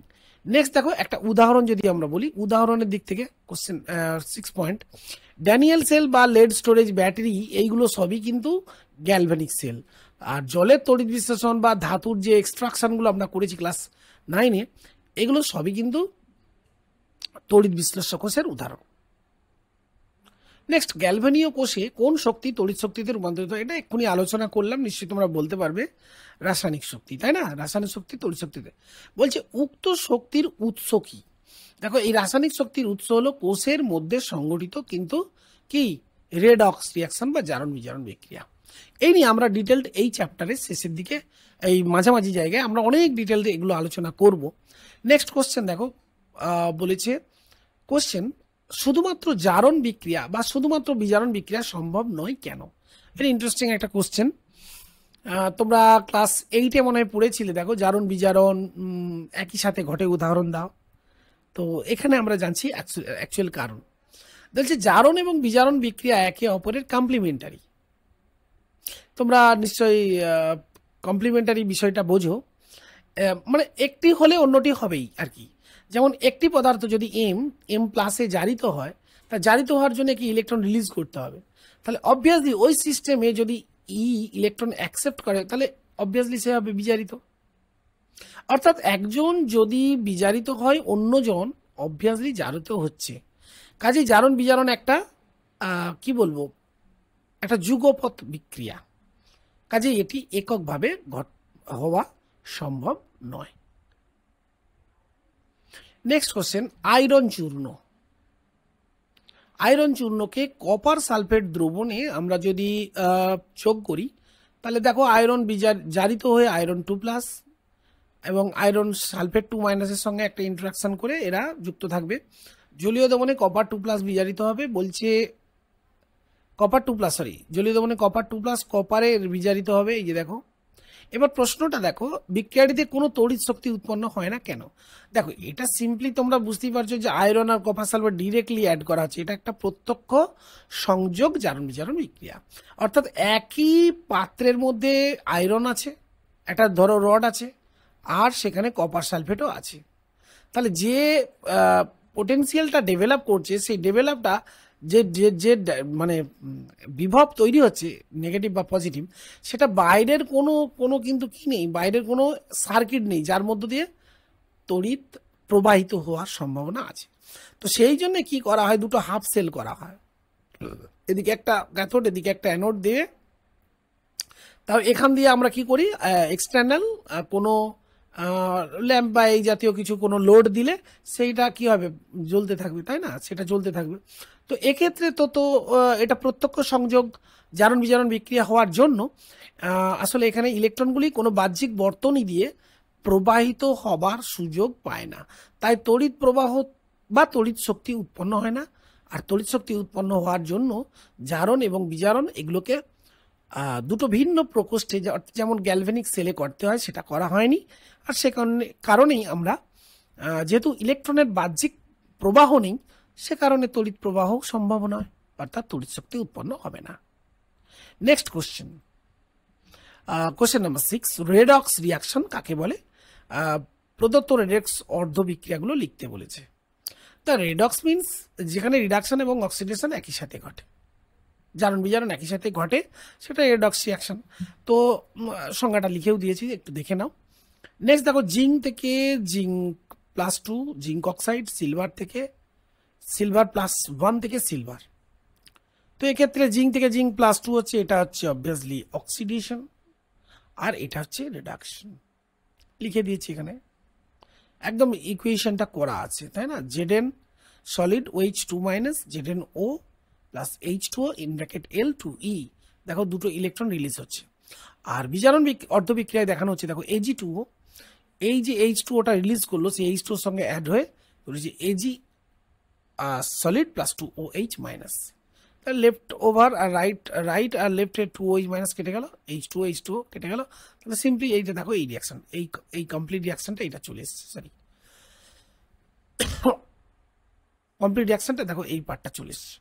নেক্সট দেখো একটা উদাহরণ যদি আমরা বলি, উদাহরণের দিক থেকে কোশ্চেন 6 পয়েন্ট, ড্যানিয়েল সেল বা লেড স্টোরেজ ব্যাটারি এইগুলো সবই কিন্তু গ্যালভানিক সেল। আর জলের তড়িৎ বিশ্লেষণ বা ধাতুর যে এক্সট্রাকশনগুলো আমরা করেছি ক্লাস 9-এ, এগুলো সবই কিন্তু তড়িৎ বিশ্লেষ্য কোষের উদাহরণ। নেক্সট গ্যালভানীয় কোষে কোন শক্তি তড়িৎ শক্তিতে রূপান্তরিত হয়, এটা এক্ষুনি আলোচনা করলাম, নিশ্চয়ই তোমরা বলতে পারবে রাসায়নিক শক্তি, তাই না? রাসায়নিক শক্তি তড়িৎ শক্তিতে বলছে উক্ত শক্তির উৎস কি? দেখো এই রাসায়নিক শক্তির উৎস হলো কোষের মধ্যে সংগঠিত কিন্তু কি রেডক্স রিয়াকশন বা জারণ বিজারণ বিক্রিয়া। এই নিয়ে আমরা ডিটেলড এই চ্যাপ্টারের শেষের দিকে এই মাঝামাঝি জায়গায় আমরা অনেক ডিটেলড এগুলো আলোচনা করব। নেক্সট কোশ্চেন দেখো বলেছে কোশ্চেন, শুধুমাত্র জারণ বিক্রিয়া বা শুধুমাত্র বিজারণ বিক্রিয়া সম্ভব নয় কেন? এটা ইন্টারেস্টিং একটা কোশ্চেন, তোমরা ক্লাস 8-এ মনে হয় পড়েছিলে। দেখো জারণ বিজারণ একই সাথে ঘটে, উদাহরণ দাও। তো এখানে আমরা জানছি অ্যাকচুয়াল কারণ। বলছে জারণ এবং বিজারণ বিক্রিয়া একে অপরের কমপ্লিমেন্টারি। তোমরা নিশ্চয়ই কমপ্লিমেন্টারি বিষয়টা বোঝো। মানে একটি হলে অন্যটি হবেই আর কি। যেমন একটি পদার্থ যদি এম প্লাসে জারিত হয়, তা জারিত হওয়ার জন্য কি ইলেকট্রন রিলিজ করতে হবে। তাহলে অবভিয়াসলি ওই সিস্টেমে যদি ইলেকট্রন অ্যাকসেপ্ট করে, তাহলে অবভিয়াসলি সে হবে বিজারিত। অর্থাৎ একজন যদি বিজারিত হয়, অন্যজন অবভিয়াসলি জারিত হচ্ছে। কাজেই জারণ বিজারণ একটা কি বলবো, একটা যুগপৎ বিক্রিয়া। কাজেই এটি এককভাবে হওয়া সম্ভব নয়। নেক্সট কোশ্চেন, আয়রন চূর্ণ। আয়রন চূর্ণকে কপার সালফেট দ্রবণে আমরা যদি যোগ করি, তাহলে দেখো আয়রন জারিত হয়ে আয়রন 2+ এবং আয়রন সালফেট 2- সঙ্গে একটা ইন্টারাকশন করে এরা যুক্ত থাকবে। জলীয় দ্রবণে কপার 2+ বিজারিত হবে, বলছে কপার 2+, জলীয় দ্রবণে কপার 2+ কপারে বিজারিত হবে, এই যে দেখো। এবার প্রশ্নটা দেখো, বিক্রিয়াটিতে কোনো তড়িৎ শক্তি উৎপন্ন হয় না কেন? দেখো এটা সিম্পলি তোমরা বুঝতেই পারছো যে আয়রন আর কপার সালফেট ডিরেক্টলি অ্যাড করা হচ্ছে, এটা একটা প্রত্যক্ষ সংযোগ জারণ বিজারণ বিক্রিয়া। অর্থাৎ একই পাত্রের মধ্যে আয়রন আছে, একটা ধরো রড আছে, আর সেখানে কপার সালফেটও আছে। তাহলে যে পোটেনশিয়ালটা ডেভেলপ করছে, সেই ডেভেলপটা যে যে যে মানে বিভব তৈরি হচ্ছে নেগেটিভ বা পজিটিভ, সেটা বাইরের কোনো কিন্তু কি নেই, বাইরের কোনো সার্কিট নেই যার মধ্য দিয়ে তড়িৎ প্রবাহিত হওয়ার সম্ভাবনা আছে। তো সেই জন্য কি করা হয়, দুটো হাফ সেল করা হয়, এদিকে একটা ক্যাথোড এদিকে একটা অ্যানোড দিয়ে। তাও এখান দিয়ে আমরা কি করি, এক্সটার্নাল কোনো ল্যাম্প বা এই জাতীয় কিছু কোনো লোড দিলে সেইটা কি হবে, জ্বলতে থাকবে, তাই না, সেটা জ্বলতে থাকবে। তো এক্ষেত্রে তো এটা প্রত্যক্ষ সংযোগ জারণ বিজারণ বিক্রিয়া হওয়ার জন্য আসলে এখানে ইলেকট্রনগুলি কোনো বাহ্যিক বর্তনী দিয়ে প্রবাহিত হবার সুযোগ পায় না, তাই তড়িৎ প্রবাহ বা তড়িৎ শক্তি উৎপন্ন হয় না। আর তড়িৎ শক্তি উৎপন্ন হওয়ার জন্য জারণ এবং বিজারণ এগুলোকে দুটো ভিন্ন প্রকোষ্ঠে, যেমন গ্যালভেনিক সেলে করতে হয়, সেটা করা হয়নি। আর সে কারণেই আমরা যেহেতু ইলেকট্রনের বাহ্যিক প্রবাহ নেই, সে কারণে তড়িৎ প্রবাহ সম্ভব নয়, অর্থাৎ তড়িৎ শক্তি উৎপন্ন হবে না। Next question, question number 6, redox reaction কাকে বলে? প্রদত্ত রেডক্স অর্ধ বিক্রিয়াগুলো লিখতে বলেছে। তা রেডক্স মিন্স যেখানে রিডাকশন এবং অক্সিডেশন একই সাথে ঘটে, জারণ বিজারণ একই সাথে ঘটে, সেটা রেডক্স রিয়াকশন। তো সংজ্ঞাটা লিখেও দিয়েছি, একটু দেখে নাও। নেক্সট দেখো, জিঙ্ক থেকে জিঙ্ক +2, জিঙ্ক অক্সাইড, সিলভার থেকে সিলভার +1 থেকে সিলভার। তো এক্ষেত্রে জিঙ্ক থেকে জিঙ্ক +2 হচ্ছে, এটা হচ্ছে অবভিয়াসলি অক্সিডেশন, আর এটা হচ্ছে রিডাকশন। লিখে দিয়েছি এখানে, একদম ইকুয়েশনটা করা আছে, তাই না। Zn solid OH2- ZnO plus H2O in bracket L2E, দেখো দুটো ইলেকট্রন রিলিজ হচ্ছে। আর বিজারণ অর্ধ বিক্রিয়ায় দেখানো হচ্ছে, দেখো Ag2O, এই যে H2Oটা রিলিজ করলো, সেই H2Oর সঙ্গে অ্যাড হয়ে যে Ag সলিড +2OH-, তাহলে লেফট ওভার আর রাইট আর লেফটে 2OH- কেটে গেল, H2O কেটে গেল। তাহলে সিম্পলি এইটা দেখো, এই রিয়াকশন, এই কমপ্লিট রিয়াকশনটা এটা চলে এসছে, সরি কমপ্লিট রিয়াকশনটা দেখো এই পার্টটা চলে এসছে।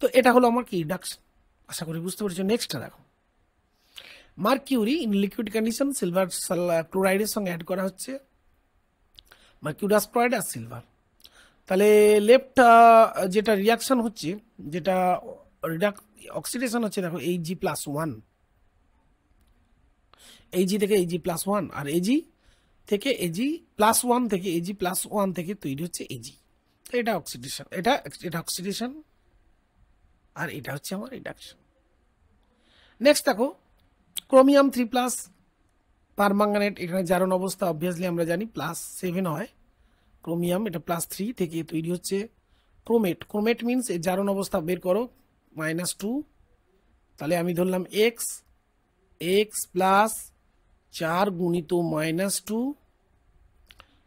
তো এটা হলো আমার কি রিডাকশন, আশা করি বুঝতে পেরেছো। নেক্সটটা দেখো, mercury in liquid condition silver ক্লোরাইডের সঙ্গে অ্যাড করা হচ্ছে, মার্কিউরাস ক্লোরাইড আর সিলভার। তাহলে লেফট যেটা রিয়াকশন হচ্ছে, যেটা অক্সিডেশন হচ্ছে, দেখো Ag+1, Ag থেকে Ag+1, আর Ag থেকে Ag+1 থেকে Ag+1 থেকে তৈরি হচ্ছে Ag। তো এটা অক্সিডেশন, এটা অক্সিডেশন, আর এটা হচ্ছে আমার রিডাকশন। নেক্সট দেখো, ক্রোমিয়াম 3+, পারম্যাঙ্গানেট, এখানে জারণ অবস্থা অবভিয়াসলি আমরা জানি +7 হয়, ক্রোমিয়াম এটা +3 থেকে তৈরি হচ্ছে ক্রোমেট। ক্রোমেট মিনস এর জারণ অবস্থা বের করো, -2, তাহলে আমি ধরলাম x প্লাস 4 গুণিত -2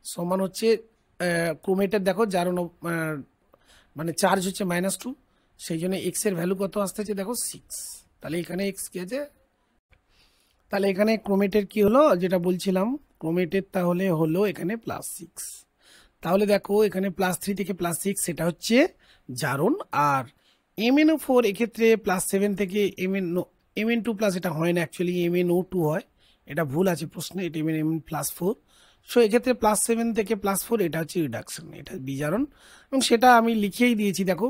সমান হচ্ছে ক্রোমেটের দেখো জারণ মানে চার্জ হচ্ছে -2, সেই জন্য x এর ভ্যালু কত আসতে হচ্ছে দেখো 6। তাহলে এখানে x কি আছে, তাহলে এখানে ক্রোমেটের কি হলো, যেটা বলছিলাম ক্রোমেটের তাহলে হলো এখানে +6। তাহলে দেখো এখানে +3 থেকে +6 সেটা হচ্ছে জারণ। আর MnO4 এক্ষেত্রে +7 থেকে Mn2+ এটা হয় না, অ্যাকচুয়ালি MnO2 হয়, এটা ভুল আছে প্রশ্নে, এটা Mn+4। সো এক্ষেত্রে +7 থেকে +4 এটা হচ্ছে রিডাকশন, এটা বিজারণ, এবং সেটা আমি লিখেই দিয়েছি। দেখো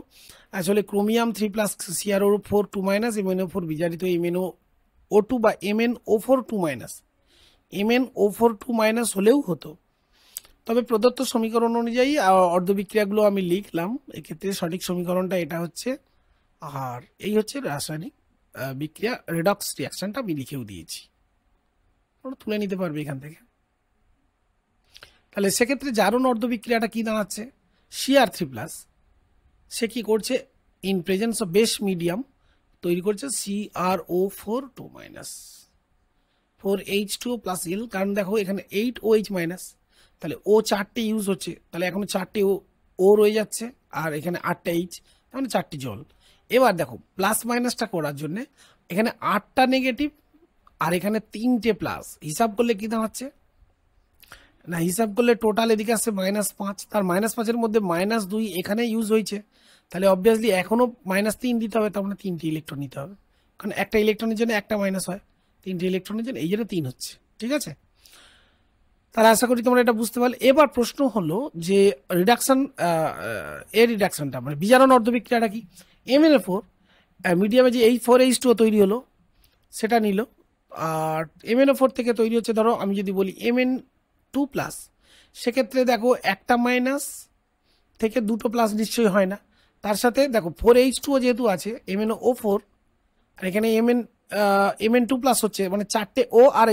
আসলে ক্রোমিয়াম 3+ CrO4 2- MnO4 বিজারিত MnO2 বা MnO4 2-, MnO4 2- হলেও হতো। তবে প্রদত্ত সমীকরণ অনুযায়ী অর্ধবিক্রিয়াগুলো আমি লিখলাম, এক্ষেত্রে সঠিক সমীকরণটা এটা হচ্ছে। আর এই হচ্ছে রাসায়নিক বিক্রিয়া, রেডক্স রিয়াকশনটা আমি লিখেও দিয়েছি, ওটা তুলে নিতে পারবে এখান থেকে। তাহলে সেক্ষেত্রে জারণ অর্ধবিক্রিয়াটা কি দাঁড়াচ্ছে, Cr3+, সে কি করছে, in presence of base medium তৈরি করছে CrO4 2-, 4H2O + L, কারণ দেখো এখানে 8OH-, তাহলে ও 4টে ইউজ হচ্ছে, তাহলে এখন 4টে ও রয়ে যাচ্ছে, আর এখানে 8টা H, তাহলে 4টি জল। এবার দেখো প্লাস মাইনাসটা করার জন্য এখানে 8টা নেগেটিভ আর এখানে 3টে প্লাস, হিসাব করলে কি দাঁড়াচ্ছে না, হিসাব করলে টোটাল এদিকে আসছে -5, তার -5-এর মধ্যে -2 এখানে ইউজ হয়েছে, তাহলে অবভিয়াসলি এখনও -3 দিতে হবে, তার মানে 3টে ইলেকট্রন নিতে হবে, কারণ একটা ইলেকট্রনের জন্য একটা মাইনাস হয়, 3টে ইলেকট্রনের জন্য এই জন্য 3 হচ্ছে। ঠিক আছে, তাহলে আশা করি তোমরা এটা বুঝতে পারলে। এবার প্রশ্ন হলো যে রিডাকশন, এর রিডাকশনটা মানে বিজারণ অর্ধবিক্রিয়াটা কি, MnO4 মিডিয়ামে যে এই 4H2O তৈরি হলো সেটা নিল, আর MnO4 থেকে তৈরি হচ্ছে, ধরো আমি যদি বলি Mn2+, সেক্ষেত্রে দেখো একটা মাইনাস থেকে দুটো প্লাস নিশ্চয়ই হয় না, তার সাথে দেখো 4H2O যেহেতু আছে MnO4, আর এখানে Mn2+ হচ্ছে, মানে 4টে ও আর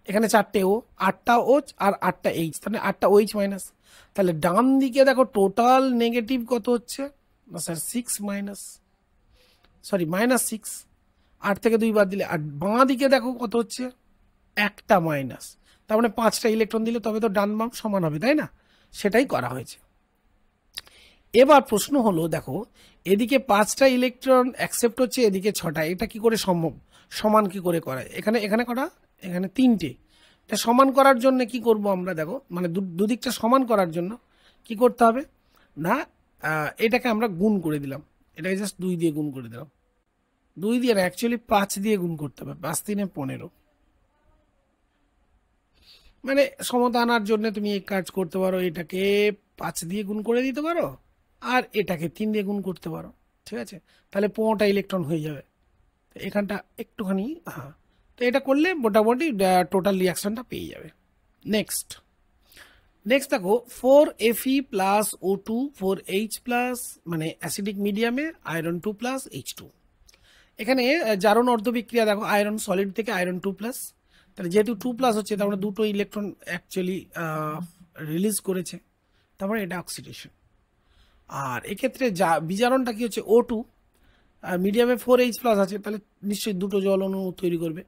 এখানে 4টে ও, 8টা ও আর 8টা H, তাহলে 8টা OH-, তাহলে ডান দিকে দেখো টোটাল নেগেটিভ কত হচ্ছে না স্যার, 6-, সরি -6, 8 থেকে 2 বাদ দিলে, আর বাঁ দিকে দেখো কত হচ্ছে, একটা মাইনাস, তার মানে 5টা ইলেকট্রন দিলে তবে তো ডান বাম সমান হবে, তাই না, সেটাই করা হয়েছে। এবার প্রশ্ন হলো দেখো এদিকে 5টা ইলেকট্রন অ্যাকসেপ্ট হচ্ছে, এদিকে 6টা, এটা কি করে সম্ভব, সমান কি করে করা, এখানে কটা, এখানে 3টে, এটা সমান করার জন্য কি করব আমরা, দেখো মানে দুদিকটা সমান করার জন্য কি করতে হবে না, এটাকে আমরা গুণ করে দিলাম, এটাকে জাস্ট 2 দিয়ে গুণ করে দিলাম, 2 দিয়ে না, অ্যাকচুয়ালি 5 দিয়ে গুণ করতে হবে, 5×3 = 15, মানে সমতা আনার জন্য তুমি এই কাজ করতে পারো, এটাকে 5 দিয়ে গুণ করে দিতে পারো আর এটাকে 3 দিয়ে গুণ করতে পারো, ঠিক আছে, তাহলে 15টা ইলেকট্রন হয়ে যাবে, তো এখানটা একটুখানি, হ্যাঁ, তো এটা করলে মোটামুটি টোটাল রিয়াকশনটা পেয়ে যাবে। নেক্সট দেখো 4Fe+O2 4H+, মানে অ্যাসিডিক মিডিয়ামে আয়রন 2+ H2, এখানে জারণ অর্ধবিক্রিয়া দেখো আয়রন সলিড থেকে আয়রন 2+, তাহলে যেহেতু 2+ হচ্ছে তার মানে দুটো ইলেকট্রন অ্যাকচুয়ালি রিলিজ করেছে, তারপরে এটা অক্সিডেশন। আর এক্ষেত্রে যা বিজারণটা কি হচ্ছে, O2, মিডিয়ামে 4H+ আছে, তাহলে নিশ্চয়ই দুটো জল অণু তৈরি করবে।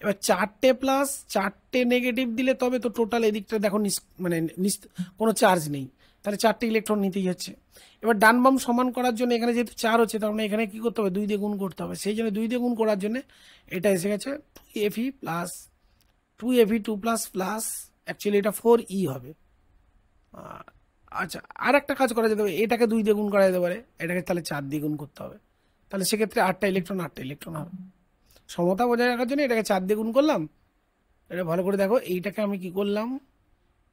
এবার 4টে প্লাস 4টে নেগেটিভ দিলে তবে তো টোটাল এদিকটা দেখো মানে কোনো চার্জ নেই, তাহলে 4টে ইলেকট্রন নিতেই হচ্ছে। এবার ডান বাম সমান করার জন্য এখানে যেহেতু 4 হচ্ছে, তার মানে এখানে কি করতে হবে, 2 দিয়ে গুণ করতে হবে, সেই জন্য 2 দিয়ে গুণ করার জন্য এটা এসে গেছে 2Fe+, অ্যাকচুয়ালি এটা 4E হবে। আচ্ছা, আর একটা কাজ করা যেতে পারে, এটাকে 2 দিয়ে গুণ করা যেতে পারে, এটাকে তাহলে 4 দিয়ে গুণ করতে হবে, তাহলে সেক্ষেত্রে 8টা ইলেকট্রন হবে। সমতা বজায় রাখার জন্য এটাকে 4 দিয়ে গুণ করলাম, এটা ভালো করে দেখো, এইটাকে আমি কি করলাম,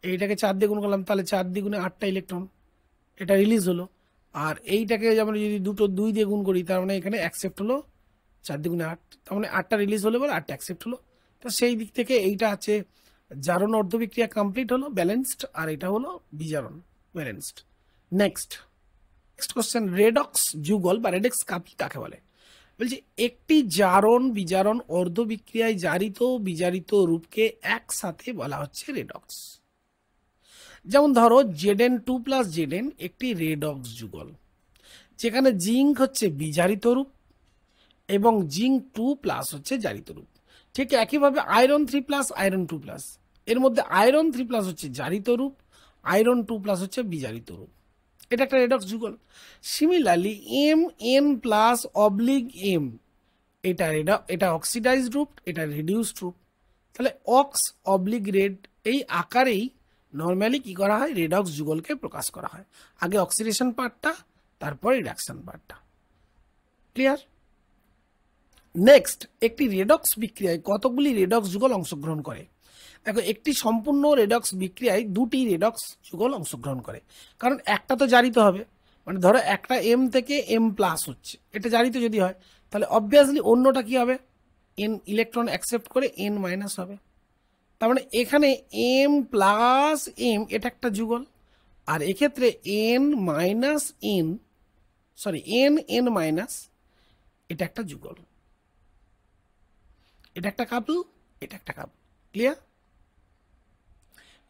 এইটাকে 4 দিয়ে গুণ করলাম, তাহলে 4 দিয়ে গুণে 8টা ইলেকট্রন এটা রিলিজ হলো, আর এইটাকে যেমন যদি 2 দিয়ে গুণ করি, তার মানে এখানে অ্যাকসেপ্ট হলো 4 দিয়ে গুণে 8, তার মানে 8টা রিলিজ হলো বলে 8টা অ্যাকসেপ্ট হলো। তো সেই দিক থেকে এইটা আছে জারণ অর্ধবিক্রিয়া কমপ্লিট হলো, ব্যালেন্সড, আর এটা হলো বিজারণ, ব্যালেন্সড। নেক্সট কোশ্চেন, রেডক্স যুগল বা রেডক্স কাপি কাকে বলে, বলছি একটি জারণ বিজারণ অর্ধবিক্রিয়ায় জারিত বিজারিত রূপকে একসাথে বলা হচ্ছে রেডক্স। যেমন ধরো Zn2+ Zn একটি রেডক্স যুগল, যেখানে জিঙ্ক হচ্ছে বিজারিত রূপ এবং জিঙ্ক 2+ হচ্ছে জারিত রূপ। ঠিক একইভাবে আয়রন 3+ আয়রন 2+, এর মধ্যে আয়রন 3+ হচ্ছে জারিত রূপ, আয়রন 2+ হচ্ছে বিজারিত রূপ, এটা একটা রেডক্স যুগল। সিমিলারলি Mn+/M, এটা অক্সিডাইজড রূপ, এটা রিডিউসড রূপ, তাহলে অক্স/রেড এই আকারেই নর্মালি কি করা হয়, রেডক্স যুগলকে প্রকাশ করা হয়। আগে অক্সিডেশন পার্টটা, তারপর রিডাকশন পার্টটা। ক্লিয়ার? নেক্সট, একটি রেডক্স বিক্রিয়ায় কতগুলি রেডক্স যুগল অংশগ্রহণ করে? দেখো, একটি সম্পূর্ণ রেডক্স বিক্রিয়ায় দুটি রেডক্স যুগল অংশগ্রহণ করে, কারণ একটা তো জারিত হবে, মানে ধরো একটা এম থেকে এম প্লাস হচ্ছে, এটা জারিত যদি হয়, তাহলে অবভিয়াসলি অন্যটা কি হবে, এন ইলেকট্রন অ্যাকসেপ্ট করে এন মাইনাস হবে। তার মানে এখানে এম প্লাস এম এটা একটা যুগল, আর এক্ষেত্রে N minus N, sorry N N minus, এটা একটা যুগল, এটা একটা কাপল, এটা একটা কাপল। ক্লিয়ার?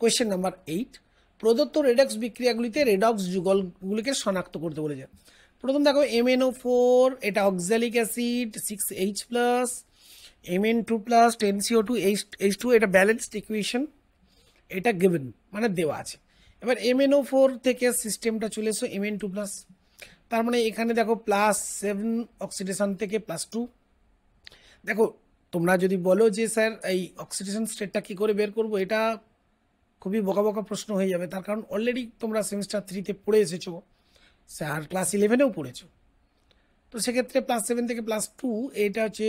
কোয়েশ্চেন নাম্বার 8, প্রদত্ত রেডক্স বিক্রিয়াগুলিতে রেডক্স যুগলগুলিকে শনাক্ত করতে বলেছে। প্রথম দেখো MnO4, এটা oxalic acid 6H plus, Mn2 plus 10CO2 H2, এটা ব্যালেন্সড ইকুয়েশন, এটা গিভেন মানে দেওয়া আছে। এবার MnO4 থেকে সিস্টেমটা চলে এসো Mn2 প্লাস, তার মানে এখানে দেখো +7 অক্সিডেশন থেকে +2। দেখো, তোমরা যদি বলো যে স্যার এই অক্সিডেশন স্টেটটা কি করে বের করবো, এটা খুবই বকা বকা প্রশ্ন হয়ে যাবে, তার কারণ অলরেডি তোমরা সেমিস্টার 3-তে পড়ে এসেছো, স্যার ক্লাস 11-এও পড়েছো। তো সেক্ষেত্রে +7 থেকে +2 এটা হচ্ছে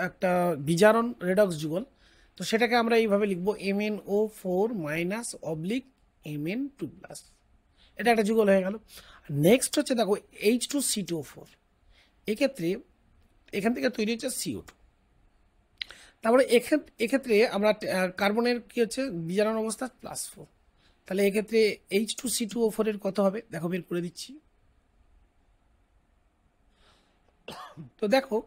একটা বিজারণ রেডক্স যুগল, তো সেটাকে আমরা এইভাবে লিখবো MnO4 minus oblique Mn2 plus, এটা একটা যুগল হয়ে গেল। নেক্সট হচ্ছে দেখো H2C2O4, এক্ষেত্রে এখান থেকে তৈরি হচ্ছে CO2, তারপরে এক্ষেত্রে আমরা কার্বনের কি হচ্ছে বিজারণ অবস্থা +4, তাহলে এক্ষেত্রে H2C2O4 এর কত হবে দেখো, বের করে দিচ্ছি। তো দেখো,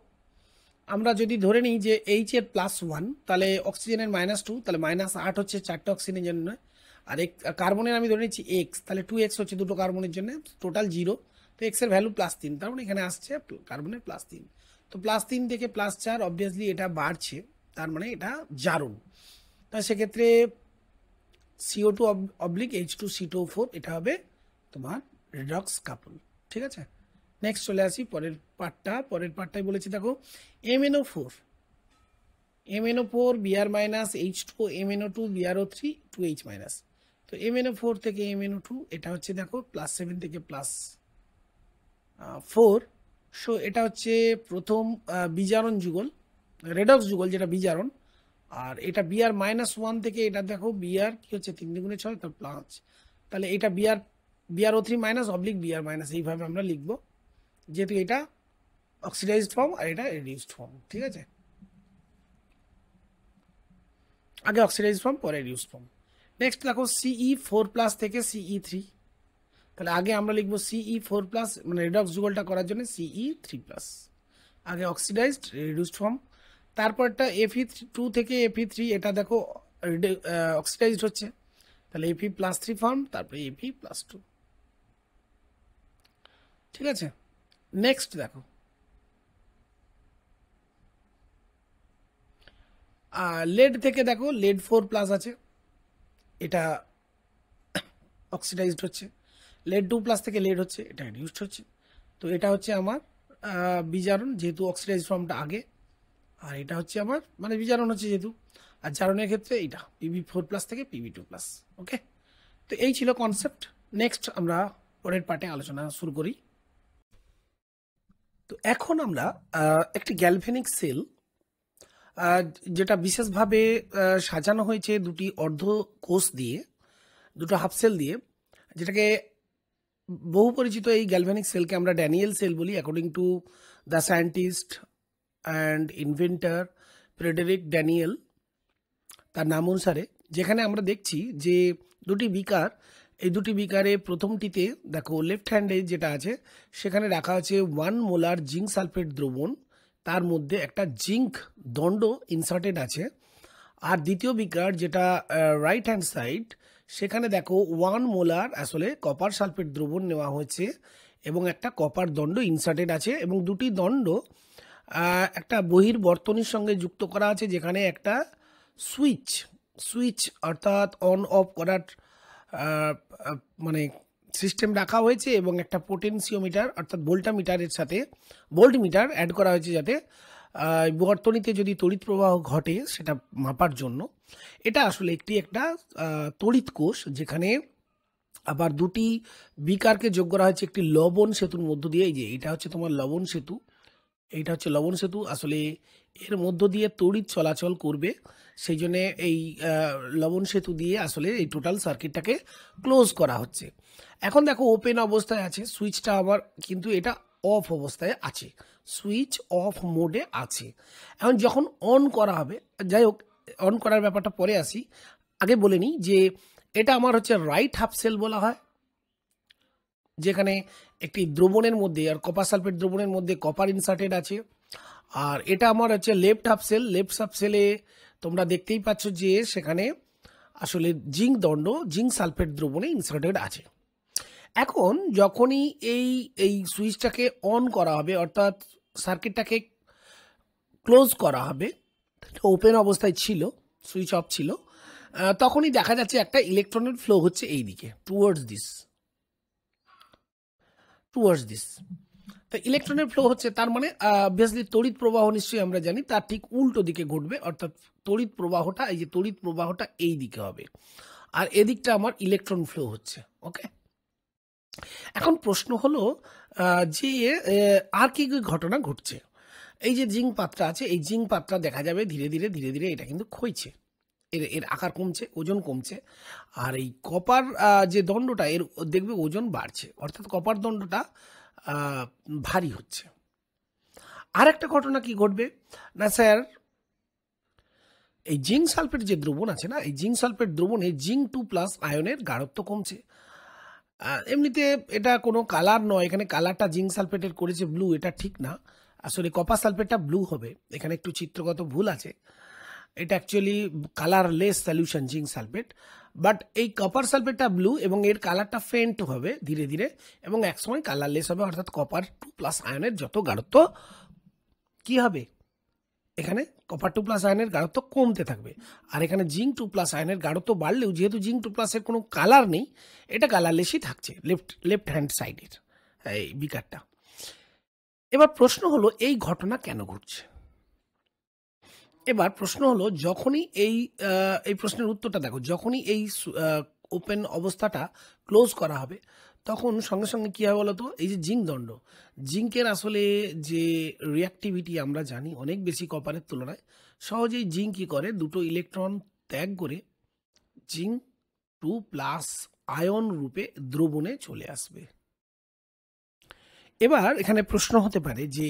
আমরা যদি ধরে নিই যে H এর +1, তাহলে অক্সিজেনের -2, তাহলে -8 হচ্ছে 4টে অক্সিজেনের জন্য, আর কার্বনের আমি ধরে নিচ্ছি X, তাহলে 2X হচ্ছে দুটো কার্বনের জন্য, টোটাল 0, তো X এর ভ্যালু +3, তার মানে এখানে আসছে কার্বনের +3, তো +3 থেকে +4 অবভিয়াসলি এটা বাড়ছে, তার মানে এটা জারণ, তা সেক্ষেত্রে CO2 অবলিক H2C2O4 এটা হবে তোমার রেডক্স কাপল। ঠিক আছে, নেক্সট চলে আসি পরের পার্টটাই বলেছি দেখো MnO4 Br minus H2O MnO2 BrO3 2H minus, তো MnO4 থেকে MnO2 এটা হচ্ছে দেখো +7 থেকে +4, সো এটা হচ্ছে প্রথম বিজারণ যুগল, রেডক্স যুগল যেটা বিজারণ, আর এটা Br-1 থেকে এটা দেখো Br কি হচ্ছে 3 × 6 তার 5, তাহলে এটা BrO3 minus oblique Br minus, এইভাবে আমরা লিখবো, যেহেতু এটা অক্সিডাইজড ফর্ম আর এটা রিডিউসড ফর্ম। ঠিক আছে, আগে অক্সিডাইজড ফর্ম পরে রিডিউসড ফর্ম। নেক্সট দেখো Ce4+ থেকে Ce3, তাহলে আগে আমরা লিখবো Ce4+, মানে রেডক্স যুগলটা করার জন্য Ce3+, আগে অক্সিডাইজড রিডিউসড ফর্ম, তারপরটা Fe2 থেকে Fe3, এটা দেখো অক্সিডাইজড হচ্ছে, তাহলে Fe+3 ফর্ম, তারপরে Fe+2। ঠিক আছে, নেক্সট দেখো লেড থেকে দেখো Lead4+ আছে, এটা অক্সিডাইজড হচ্ছে, Lead2+ থেকে লেড হচ্ছে, এটা রিডিউসড হচ্ছে, তো এটা হচ্ছে আমার বিজারণ, যেহেতু অক্সিডাইজ ফর্মটা আগে, আর এটা হচ্ছে আমার মানে বিজারণ হচ্ছে যেহেতু, আর জারণের ক্ষেত্রে এটা Pb4+ থেকে Pb2+। ওকে, তো এই ছিল কনসেপ্ট। নেক্সট আমরা পরের পার্টে আলোচনা শুরু করি। তো এখন আমরা একটি গ্যালভেনিক সেল, যেটা বিশেষভাবে সাজানো হয়েছে দুটি অর্ধ কোষ দিয়ে, দুটো হাফ সেল দিয়ে, যেটাকে বহু পরিচিত এই গ্যালভেনিক সেলকে আমরা ড্যানিয়েল সেল বলি, according to the scientist and inventor Frederic Daniell, তার নাম অনুসারে, যেখানে আমরা দেখছি যে দুটি বিকার, এই দুটি বিকারে প্রথমটিতে দেখো লেফট হ্যান্ডে যেটা আছে সেখানে রাখা আছে 1 মোলার জিঙ্ক সালফেট দ্রবণ, তার মধ্যে একটা জিঙ্ক দণ্ড ইনসার্টেড আছে, আর দ্বিতীয় বিকার যেটা রাইট হ্যান্ড সাইড, সেখানে দেখো 1 মোলার আসলে কপার সালফেট দ্রবণ নেওয়া হয়েছে এবং একটা কপার দণ্ড ইনসার্টেড আছে, এবং দুটি দণ্ড একটা বহির্বর্তনীর সঙ্গে যুক্ত করা আছে, যেখানে একটা সুইচ অর্থাৎ অন অফ করার মানে সিস্টেম রাখা হয়েছে, এবং একটা পোটেনশিওমিটার অর্থাৎ ভোল্টমিটারের সাথে ভোল্টমিটার অ্যাড করা হয়েছে, যাতে বর্তনীতে যদি তড়িৎ প্রবাহ ঘটে সেটা মাপার জন্য। এটা আসলে একটা তড়িৎ কোষ, যেখানে আবার দুটি বিকারকে যোগ করা হয়েছে একটি লবণ সেতুর মধ্য দিয়ে। এই যে এটা হচ্ছে তোমার লবণ সেতু, এইটা হচ্ছে লবণ সেতু। আসলে এর মধ্য দিয়ে তড়িৎ চলাচল করবে, সেই জন্যে এই লবণ সেতু দিয়ে আসলে এই টোটাল সার্কিটটাকে ক্লোজ করা হচ্ছে। এখন দেখো ওপেন অবস্থায় আছে সুইচটা, আবার কিন্তু এটা অফ অবস্থায় আছে, সুইচ অফ মোডে আছে। এখন যখন অন করা হবে, যাই হোক অন করার ব্যাপারটা পরে আসি, আগে বলে নিই যে এটা আমার হচ্ছে রাইট হাফ সেল বলা হয়, যেখানে একটি দ্রবণের মধ্যে আর কপার সালফেট দ্রবণের মধ্যে কপার ইনসার্টেড আছে। আর এটা আমার হচ্ছে left half cell. Left half সেলে তোমরা দেখতেই পাচ্ছ যে সেখানে আসলে জিঙ্ক দণ্ড, জিঙ্ক সালফেট দ্রবণে ইনসার্টেড আছে। এখন যখনই এই সুইচটাকে অন করা হবে, অর্থাৎ সার্কিটটাকে ক্লোজ করা হবে, ওপেন অবস্থায় ছিল, সুইচ অফ ছিল, তখনই দেখা যাচ্ছে একটা ইলেকট্রনের ফ্লো হচ্ছে এই দিকে, টুয়ার্ডস দিস। তো ইলেকট্রনের ফ্লো হচ্ছে, তার মানে অবভিয়াসলি তড়িৎ প্রবাহ নিশ্চয়ই আমরা জানি তার ঠিক উল্টো দিকে ঘটবে, অর্থাৎ তড়িৎ প্রবাহটা, এই যে তড়িৎ প্রবাহটা এই দিকে হবে, আর এদিকটা আমার ইলেকট্রন ফ্লো হচ্ছে। ওকে, এখন প্রশ্ন হলো যে আর কি কি ঘটনা ঘটছে। এই যে জিঙ্ক পাত্রা আছে, এই জিঙ্ক পাত্রা দেখা যাবে ধীরে ধীরে ধীরে ধীরে এটা কিন্তু ক্ষয়ছে, এর আকার কমছে, ওজন কমছে। আর এই কপার যে দণ্ডটা, এর দেখবে ওজন বাড়ছে, অর্থাৎ কপার দণ্ডটা ভারী হচ্ছে। আর একটা ঘটনা কি ঘটবে না স্যার, এই জিঙ্ক সালফেট যে দ্রবণ আছে না, এই জিঙ্ক সালফেট দ্রবণে জিঙ্ক 2+ আয়নের গাঢ়ত্ব কমছে। এমনিতে এটা কোনো কালার নয়, এখানে কালারটা জিঙ্ক সালফেটের করেছে ব্লু, এটা ঠিক না, আসলে কপার সালফেটটা ব্লু হবে, এখানে একটু চিত্রগত ভুল আছে। এটা actually colourless solution zinc sulphate, but এই কপার সালফেটটা ব্লু এবং এর কালারটা ফেন্ট হবে ধীরে ধীরে, এবং একসময় কালারলেস হবে, অর্থাৎ কপার 2+ আয়নের যত গাঢ়ত্ব কি হবে, এখানে কপার 2+ আয়নের গাঢ়ত্ব কমতে থাকবে। আর এখানে জিঙ্ক 2+ আয়নের গাঢ়ত্ব বাড়লেও, যেহেতু জিঙ্ক 2+-এর কোনো কালার নেই, এটা কালারলেসই থাকছে লেফট হ্যান্ড সাইডের এই বিকারটা। এবার প্রশ্ন হলো এই ঘটনা কেন ঘটছে। এবার প্রশ্ন হলো যখনই এই প্রশ্নের উত্তরটা দেখো, যখনই এই ওপেন অবস্থাটা ক্লোজ করা হবে, তখন সঙ্গে সঙ্গে কী হবে বলতো, এই যে জিঙ্ক দণ্ড, জিঙ্কের আসলে যে রিঅ্যাক্টিভিটি আমরা জানি অনেক বেশি কপারের তুলনায়, সহজেই জিঙ্ক কী করে, দুটো ইলেকট্রন ত্যাগ করে জিঙ্ক 2+ আয়ন রূপে দ্রবণে চলে আসবে। এবার এখানে প্রশ্ন হতে পারে যে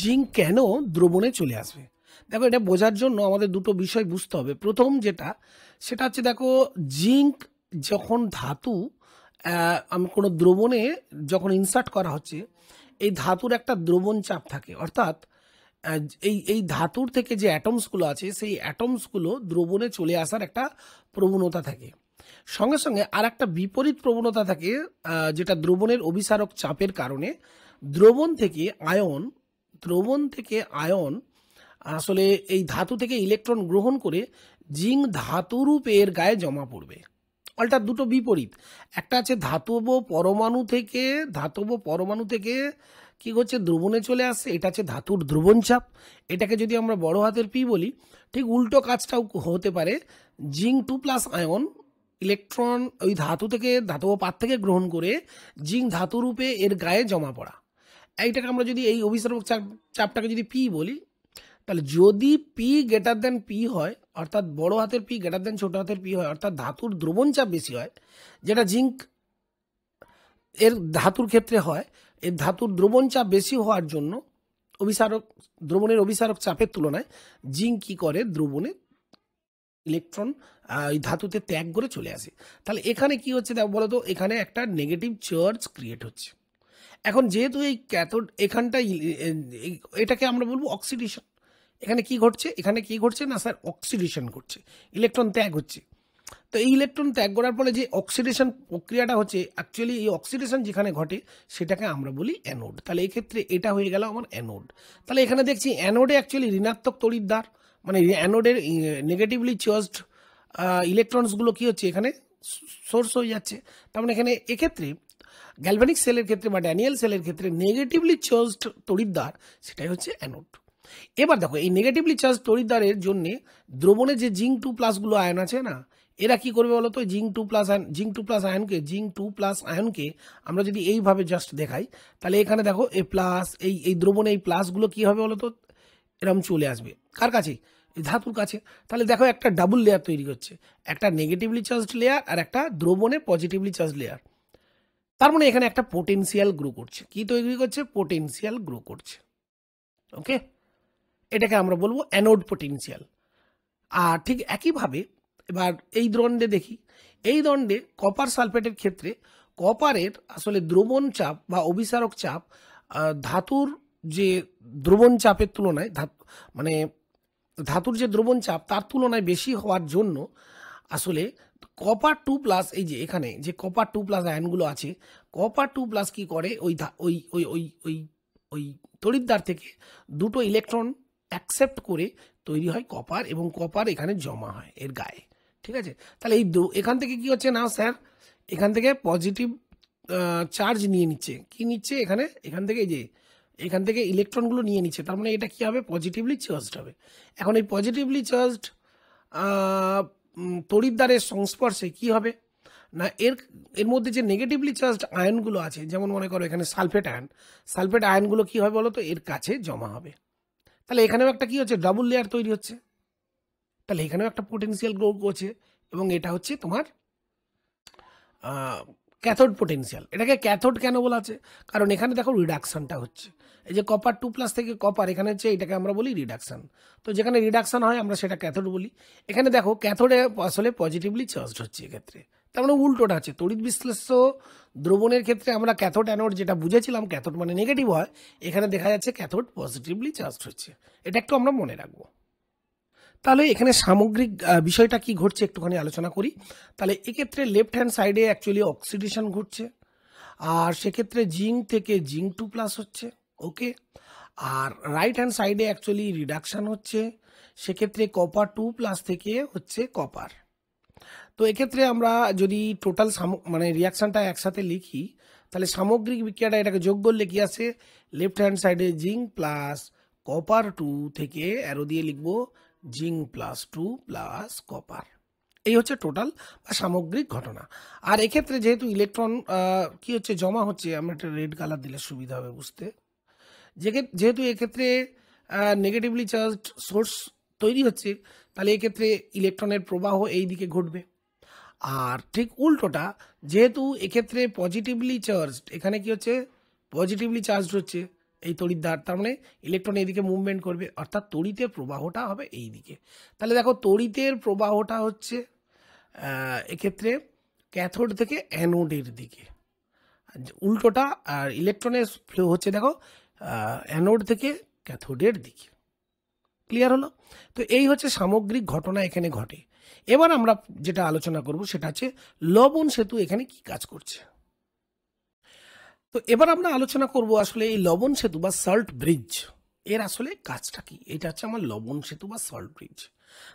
জিঙ্ক কেন দ্রবণে চলে আসবে। দেখো, এটা বোঝার জন্য আমাদের দুটো বিষয় বুঝতে হবে। প্রথম যেটা, সেটা হচ্ছে দেখো, জিঙ্ক যখন ধাতু আমি কোনো দ্রবণে যখন ইনসার্ট করা হচ্ছে, এই ধাতুর একটা দ্রবণ চাপ থাকে, অর্থাৎ এই ধাতুর থেকে যে অ্যাটমসগুলো আছে, সেই অ্যাটমসগুলো দ্রবণে চলে আসার একটা প্রবণতা থাকে। সঙ্গে সঙ্গে আর একটা বিপরীত প্রবণতা থাকে, যেটা দ্রবণের অভিসারক চাপের কারণে দ্রবণ থেকে আয়ন আসলে এই ধাতু থেকে ইলেকট্রন গ্রহণ করে জিঙ্ক ধাতুরূপে এর গায়ে জমা পড়বে। অর্থাৎ দুটো বিপরীত, একটা আছে ধাতব পরমাণু থেকে কি করছে, দ্রবণে চলে আসছে, এটা আছে ধাতুর দ্রবণ চাপ। এটাকে যদি আমরা বড় হাতের পি বলি, ঠিক উল্টো কাজটাও হতে পারে। জিঙ্ক 2+ আয়ন ইলেকট্রন ওই ধাতু থেকে, ধাতব পাত থেকে গ্রহণ করে জিঙ্ক ধাতুরূপে এর গায়ে জমা পড়া। এইটাকে আমরা যদি এই অভিসারক চাপটাকে যদি পি বলি, তাহলে যদি পি গ্রেটার দেন পি হয়, অর্থাৎ বড় হাতের পি গ্রেটার দেন ছোট হাতের পি হয়, অর্থাৎ ধাতুর দ্রবণ চাপ বেশি হয়, যেটা জিঙ্ক এর ধাতুর ক্ষেত্রে হয়, এর ধাতুর দ্রবণ চাপ বেশি হওয়ার জন্য দ্রবণের অভিসারক চাপের তুলনায় জিঙ্ক কী করে, দ্রবণে ইলেকট্রন এই ধাতুতে ত্যাগ করে চলে আসে। তাহলে এখানে কি হচ্ছে বলো তো, এখানে একটা নেগেটিভ চার্জ ক্রিয়েট হচ্ছে। এখন যেহেতু এই ক্যাথোড এখানটাই, এটাকে আমরা বলবো অক্সিডেশন। এখানে কি ঘটছে না স্যার, অক্সিডেশন ঘটছে, ইলেকট্রন ত্যাগ হচ্ছে। তো এই ইলেকট্রন ত্যাগ করার ফলে যে অক্সিডেশন প্রক্রিয়াটা হচ্ছে, অ্যাকচুয়ালি এই অক্সিডেশন যেখানে ঘটে সেটাকে আমরা বলি অ্যানোড। তাহলে এই ক্ষেত্রে এটা হয়ে গেল আমার অ্যানোড। তাহলে এখানে দেখছি অ্যানোডে অ্যাকচুয়ালি ঋণাত্মক তড়িৎদ্বার, মানে অ্যানোডের নেগেটিভলি চার্জড ইলেকট্রনসগুলো কী হচ্ছে, এখানে সোর্স হয়ে যাচ্ছে। তার মানে এখানে এক্ষেত্রে গ্যালভানিক সেলের ক্ষেত্রে বা ড্যানিয়েল সেলের ক্ষেত্রে নেগেটিভলি চার্জড তড়িৎদ্বার, সেটাই হচ্ছে অ্যানোড। এবার দেখো এই নেগেটিভলি চার্জ তড়িৎদ্বারের জন্য দ্রবণে যে জিঙ্ক 2+ গুলো আয়ন আছে না, এরা কি করবে বলো তো, জিঙ্ক 2+ আয়নকে আমরা যদি এইভাবে জাস্ট দেখাই, তাহলে এখানে দেখো এ প্লাস, এই দ্রবণে এই প্লাসগুলো কি হবে বলো তো, এরকম চলে আসবে কার কাছে, এই ধাতুর কাছে। তাহলে দেখো একটা ডাবল লেয়ার তৈরি হচ্ছে, একটা নেগেটিভলি চার্জড লেয়ার আর একটা দ্রবণে পজিটিভলি চার্জ লেয়ার। তার মানে এখানে একটা পোটেনশিয়াল গ্রো করছে, কি তৈরি করছে, পোটেনশিয়াল গ্রো করছে। ওকে, এটাকে আমরা বলবো অ্যানোড পোটেনশিয়াল। আর ঠিক একইভাবে এবার এই দণ্ডে দেখি, এই দণ্ডে কপার সালফেটের ক্ষেত্রে কপারের আসলে দ্রবণ চাপ বা অভিসারক চাপ ধাতুর যে দ্রবণ চাপের তুলনায় মানে ধাতুর যে দ্রবণ চাপ তার তুলনায় বেশি হওয়ার জন্য আসলে কপার 2+, এই যে এখানে যে কপার 2+ আয়নগুলো আছে, কপার 2+ কি করে, ওই ওই ওই ওই ওই ওই তড়িৎদ্বার থেকে দুটো ইলেকট্রন অ্যাকসেপ্ট করে তৈরি হয় কপার, এবং কপার এখানে জমা হয় এর গায়ে। ঠিক আছে, তাহলে এই এখান থেকে কি হচ্ছে না স্যার, এখান থেকে পজিটিভ চার্জ নিয়ে নিচ্ছে, কি নিচ্ছে এখান থেকে এই যে এখান থেকে ইলেকট্রনগুলো নিয়ে নিচ্ছে, তার মানে এটা কি হবে, পজিটিভলি চার্জড হবে। এখন এই পজিটিভলি চার্জড তড়িৎদ্বারের সংস্পর্শে কি হবে না, এর মধ্যে যে নেগেটিভলি চার্জড আয়নগুলো আছে, যেমন মনে করো এখানে সালফেট আয়নগুলো কি হবে বলো তো, এর কাছে জমা হবে। তাহলে এখানেও একটা কি হচ্ছে, ডাবল লেয়ার তৈরি হচ্ছে, তাহলে এখানেও একটা পোটেনশিয়াল গ্রো করছে, এবং এটা হচ্ছে তোমার ক্যাথোড পোটেনশিয়াল। এটাকে ক্যাথোড কেন বলা আছে, কারণ এখানে দেখো রিডাকশনটা হচ্ছে, এই যে কপার 2+ থেকে কপার এখানে হচ্ছে, এটাকে আমরা বলি রিডাকশন। তো যেখানে রিডাকশন হয় আমরা সেটা ক্যাথোড বলি। এখানে দেখো ক্যাথোডে আসলে পজিটিভলি চার্জড হচ্ছে এক্ষেত্রে, তার মানে উল্টোটা আছে। তড়িৎ বিশ্লেষ্য দ্রবণের ক্ষেত্রে আমরা ক্যাথোড অ্যানোড যেটা বুঝেছিলাম, ক্যাথোড মানে নেগেটিভ হয়, এখানে দেখা যাচ্ছে ক্যাথোড পজিটিভলি চার্জড হচ্ছে, এটা একটু আমরা মনে রাখবো। তাহলে এখানে সামগ্রিক বিষয়টা কি ঘটছে একটুখানি আলোচনা করি। তাহলে এক্ষেত্রে লেফট হ্যান্ড সাইডে অ্যাকচুয়ালি অক্সিডেশন ঘটছে, আর সেক্ষেত্রে জিঙ্ক থেকে জিঙ্ক 2+ হচ্ছে। ওকে, আর রাইট হ্যান্ড সাইডে অ্যাকচুয়ালি রিডাকশান হচ্ছে, সেক্ষেত্রে কপার 2+ থেকে হচ্ছে কপার। তো এক্ষেত্রে আমরা যদি টোটাল মানে রিয়াকশানটা একসাথে লিখি, তাহলে সামগ্রিক বিক্রিয়াটা এটাকে যোগ করলে কি আছে, লেফট হ্যান্ড সাইডে জিঙ্ক প্লাস কপার 2 থেকে অ্যারো দিয়ে লিখবো জিঙ্ক +2 কপার। এই হচ্ছে টোটাল বা সামগ্রিক ঘটনা। আর এক্ষেত্রে যেহেতু ইলেকট্রন কি হচ্ছে, জমা হচ্ছে, আমরা একটা রেড কালার দিলে সুবিধা হবে বুঝতে, যেহেতু এক্ষেত্রে নেগেটিভলি চার্জড সোর্স তৈরি হচ্ছে, তাহলে এক্ষেত্রে ইলেকট্রনের প্রবাহ এই দিকে ঘটবে। আর ঠিক উল্টোটা, যেহেতু এক্ষেত্রে পজিটিভলি চার্জড, এখানে কি হচ্ছে, পজিটিভলি চার্জড হচ্ছে এই তড়িৎদ্বার, তার মানে ইলেকট্রন এইদিকে মুভমেন্ট করবে, অর্থাৎ তড়িতের প্রবাহটা হবে এই দিকে। তাহলে দেখো তড়িতের প্রবাহটা হচ্ছে এক্ষেত্রে ক্যাথোড থেকে অ্যানোডের দিকে, উল্টোটা, আর ইলেকট্রনের ফ্লো হচ্ছে দেখো অ্যানোড থেকে ক্যাথোডের দিকে। ক্লিয়ার হলো? তো এই হচ্ছে সামগ্রিক ঘটনা এখানে ঘটে। এবার আমরা যেটা আলোচনা করব সেটা হচ্ছে লবণ সেতু এখানে কি কাজ করছে। তো এবার আমরা আলোচনা করব আসলে এই লবণ সেতু বা সল্ট ব্রিজ এর আসলে কাজটা কি। এটা হচ্ছে আমার লবণ সেতু বা সল্ট ব্রিজ।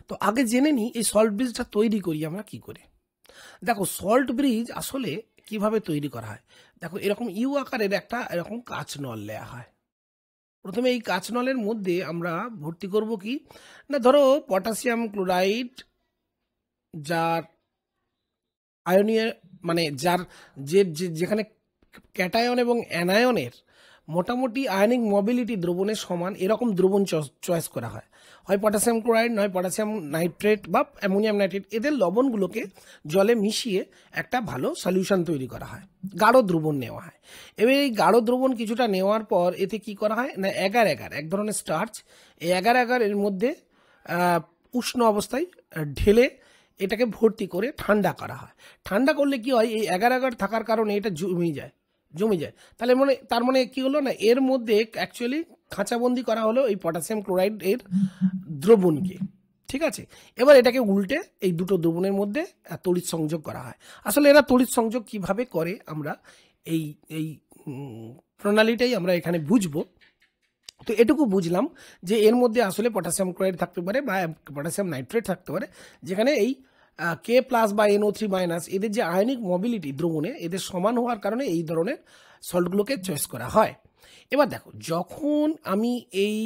তো আগে জেনে নিই এই সল্ট ব্রিজটা তৈরি করি আমরা কি করে। দেখো সল্ট ব্রিজ আসলে কিভাবে তৈরি করা হয়। দেখো এরকম ইউ আকারের একটা এরকম কাঁচ নল নেওয়া হয়। প্রথমে এই কাঁচ নলের মধ্যে আমরা ভর্তি করব কি না, ধরো পটাশিয়াম ক্লোরাইড, যার আয়নীয় মানে যার যেখানে ক্যাটায়ন এবং অ্যানায়নের মোটামুটি আয়নিক মোবিলিটি দ্রবণের সমান, এরকম দ্রবণ চয়েস করা হয়। হয় পটাশিয়াম ক্লোরাইড, নয় পটাশিয়াম নাইট্রেট বা অ্যামোনিয়াম নাইট্রেট। এদের লবণগুলোকে জলে মিশিয়ে একটা ভালো সলিউশন তৈরি করা হয়, গাঢ় দ্রবণ নেওয়া হয়। এবার এই গাঢ় দ্রবণ কিছুটা নেওয়ার পর এতে কি করা হয় না, এগার এক ধরনের স্টার্চ, এই এগার এর মধ্যে উষ্ণ অবস্থায় ঢেলে এটাকে ভর্তি করে ঠান্ডা করা হয়। ঠান্ডা করলে কি হয়, এই এগার থাকার কারণে এটা জমে যায়। তার মানে কি হলো না, এর মধ্যে অ্যাকচুয়ালি খাঁচাবন্দি করা হলো এই পটাশিয়াম ক্লোরাইড এর দ্রবণকে। ঠিক আছে, এবার এটাকে উল্টে এই দুটো দ্রবণের মধ্যে তড়িৎ সংযোগ করা হয়। আসলে এরা তড়িৎ সংযোগ কিভাবে করে আমরা এই এই প্রণালীটাই আমরা এখানে বুঝবো। তো এটুকু বুঝলাম যে এর মধ্যে আসলে পটাশিয়াম ক্লোরাইড থাকতে পারে বা পটাশিয়াম নাইট্রেট থাকতে পারে, যেখানে এই K+ বা NO3- এদের যে আয়নিক মোবিলিটি দ্রবণে এদের সমান হওয়ার কারণে এই ধরনের সল্টগুলোকে চয়েস করা হয়। এবার দেখো, যখন আমি এই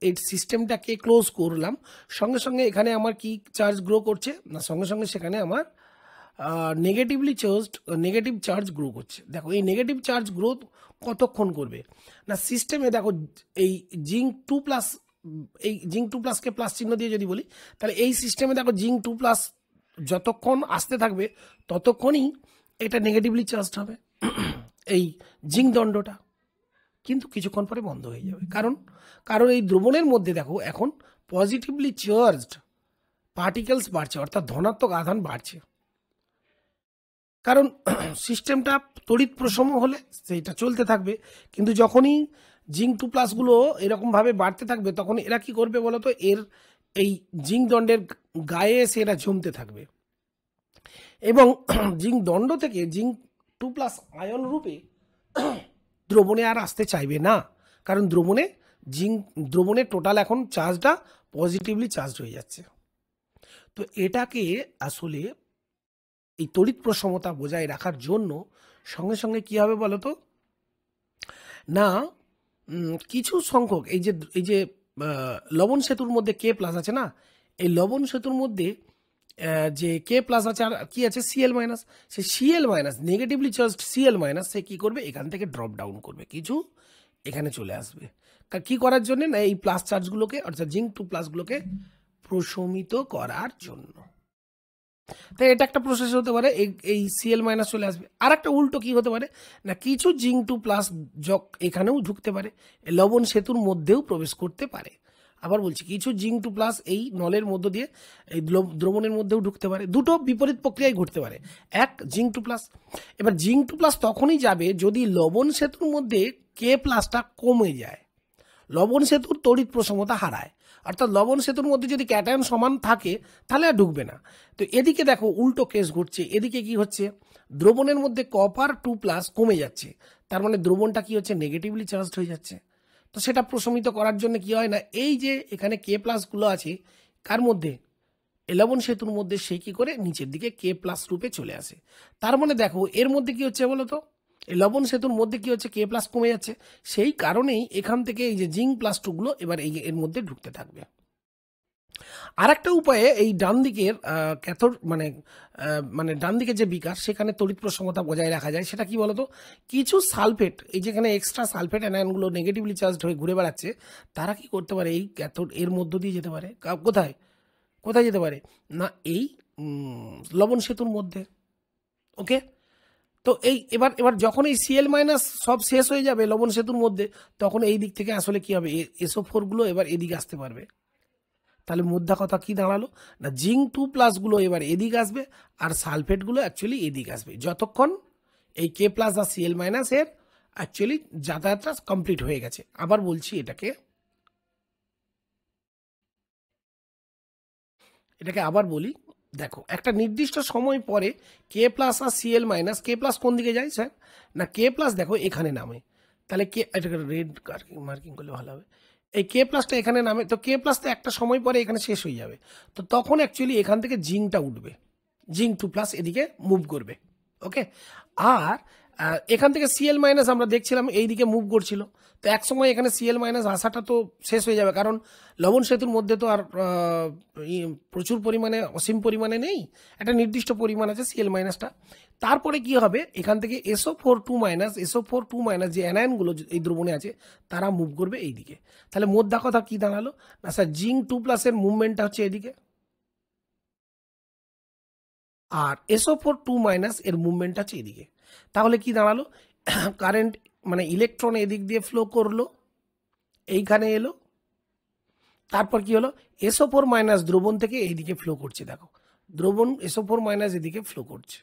এই সিস্টেমটাকে ক্লোজ করলাম, সঙ্গে সঙ্গে এখানে আমার কি চার্জ গ্রো করছে না, সঙ্গে সঙ্গে সেখানে আমার নেগেটিভ চার্জ গ্রো করছে। দেখো এই নেগেটিভ চার্জ গ্রোথ কতক্ষণ করবে না, সিস্টেমে দেখো এই জিঙ্ক 2+, এই জিঙ্ক 2+কে প্লাস চিহ্ন দিয়ে যদি বলি, তাহলে এই সিস্টেমে দেখো জিঙ্ক 2+ যতক্ষণ আসতে থাকবে ততক্ষণই এটা নেগেটিভলি চার্জড হবে এই জিঙ্ক দণ্ডটা, কিন্তু কিছুক্ষণ পরে বন্ধ হয়ে যাবে। কারণ এই দ্রবণের মধ্যে দেখো এখন পজিটিভলি চার্জড পার্টিকেলস বাড়ছে, অর্থাৎ ধনাত্মক আধান বাড়ছে। কারণ সিস্টেমটা তড়িৎ প্রসম হলে সেইটা চলতে থাকবে, কিন্তু যখনই জিঙ্ক 2+গুলো এরকমভাবে বাড়তে থাকবে তখন এরা কি করবে বলো তো, এর এই জিঙ্ক দণ্ডের গায়ে এসে এরা জমতে থাকবে এবং জিঙ্ক দণ্ড থেকে জিঙ্ক 2+ আয়ন রূপে দ্রবণে আর আসতে চাইবে না, কারণ দ্রবণে টোটাল এখন চার্জটা পজিটিভলি চার্জ হয়ে যাচ্ছে। তো এটাকে আসলে এই তড়িৎ প্রসমতা বজায় রাখার জন্য সঙ্গে সঙ্গে কী হবে বলো তো না, কিছু সংখ্যক এই যে লবণ সেতুর মধ্যে K+ আছে না, এই লবণ সেতুর মধ্যে যে K+ আছে আর কি আছে Cl-, সে Cl-, নেগেটিভলি চার্জড Cl-, সে কী করবে এখান থেকে ড্রপ ডাউন করবে, কিছু এখানে চলে আসবে। কি করার জন্য না, এই প্লাস চার্জগুলোকে অর্থাৎ জিঙ্ক 2+গুলোকে প্রশমিত করার জন্য। তাই এটা একটা প্রসেস হতে পারে, এই Cl- চলে আসবে। আর একটা উল্টো কি হতে পারে না, কিছু জিঙ্ক 2+ এখানেও ঢুকতে পারে, লবণ সেতুর মধ্যেও প্রবেশ করতে পারে। আবার বলছি, কিছু জিঙ্ক 2+ এই নলের মধ্য দিয়ে এই দ্রবণের মধ্যেও ঢুকতে পারে। দুটো বিপরীত প্রক্রিয়ায় ঘটতে পারে। এক, জিঙ্ক 2+, এবার জিঙ্ক 2+ তখনই যাবে যদি লবণ সেতুর মধ্যে K+টা কমে যায়, লবণ সেতুর তড়িৎ প্রসমতা হারায়, অর্থাৎ লবণ সেতুর মধ্যে যদি ক্যাটায়ন সমান থাকে তাহলে আর ঢুকবে না। তো এদিকে দেখো উল্টো কেস ঘটছে, এদিকে কি হচ্ছে, দ্রবণের মধ্যে কপার 2+ কমে যাচ্ছে, তার মানে দ্রবণটা কি হচ্ছে নেগেটিভলি চার্জড হয়ে যাচ্ছে। তো সেটা প্রশমিত করার জন্য কি হয় না, এই যে এখানে K+গুলো আছে কার মধ্যে, লবণ সেতুর মধ্যে, সে কি করে নিচের দিকে K+ রূপে চলে আসে। তার মানে দেখো এর মধ্যে কি হচ্ছে বলো তো, এই লবণ সেতুর মধ্যে কি হচ্ছে K+ কমে যাচ্ছে, সেই কারণেই এখান থেকে এই যে জিঙ্ক 2+গুলো এবার এর মধ্যে ঢুকতে থাকবে। আর একটা উপায়ে এই ডান দিকের ক্যাথোড মানে ডান দিকে যে বিকাশ, সেখানে তড়িৎ প্রসমতা বজায় রাখা যায়। সেটা কি বলতো, কিছু সালফেট, এই যেখানে এক্সট্রা সালফেট অ্যানায়নগুলো নেগেটিভলি চার্জড হয়ে ঘুরে বেড়াচ্ছে, তারা কি করতে পারে, এই ক্যাথোড এর মধ্য দিয়ে যেতে পারে। কোথায় যেতে পারে না, এই লবণ সেতুর মধ্যে। ওকে, তো এবার যখন এই Cl- সব শেষ হয়ে যাবে লবণ সেতুর মধ্যে, তখন এই দিক থেকে আসলে কি হবে, SO4গুলো এবার এদিকে আসতে পারবে। তাহলে মুদ্রা কথা কি দাঁড়ালো না, জিঙ্ক 2+গুলো এবার এদিকে আসবে আর সালফেটগুলো অ্যাকচুয়ালি এদিকে আসবে, যতক্ষণ এই K+ আর Cl- এর অ্যাকচুয়ালি যাতায়াতটা কমপ্লিট হয়ে গেছে। আবার বলছি, এটাকে আবার বলি, দেখো একটা নির্দিষ্ট সময় পরে K+ আর Cl-, K+ কোন দিকে যায় স্যার না, K+ দেখো এখানে নামে, তাহলে এটাকে রেড মার্কিং করলে ভালো হবে, এই K+টা এখানে নামে, তো K+ তো একটা সময় পরে এখানে শেষ হয়ে যাবে, তো তখন অ্যাকচুয়ালি এখান থেকে জিঙ্কটা উঠবে, জিঙ্ক 2+ এদিকে মুভ করবে। ওকে, আর এখান থেকে Cl- আমরা দেখছিলাম এইদিকে মুভ করছিল, তো এক সময় এখানে Cl- আসাটা তো শেষ হয়ে যাবে, কারণ লবণ সেতুর মধ্যে তো আর প্রচুর পরিমাণে অসীম পরিমাণে নেই, একটা নির্দিষ্ট পরিমাণ আছে Cl-টা। তারপরে কি হবে, এখান থেকে SO4 2- যে অ্যানায়নগুলো এই দ্রবণে আছে তারা মুভ করবে এইদিকে। তাহলে মোদ্দা কথা কি দাঁড়ালো না স্যার, জিঙ্ক 2+ এর মুভমেন্টটা হচ্ছে এদিকে, আর SO4 2- এর মুভমেন্টটা হচ্ছে এদিকে। তাহলে কি দাঁড়ালো, কারেন্ট মানে ইলেকট্রন এদিক দিয়ে ফ্লো করলো, এইখানে এলো, তারপর কি হলো, SO4- দ্রবণ থেকে এইদিকে ফ্লো করছে, দেখো দ্রবণ SO4- এদিকে ফ্লো করছে।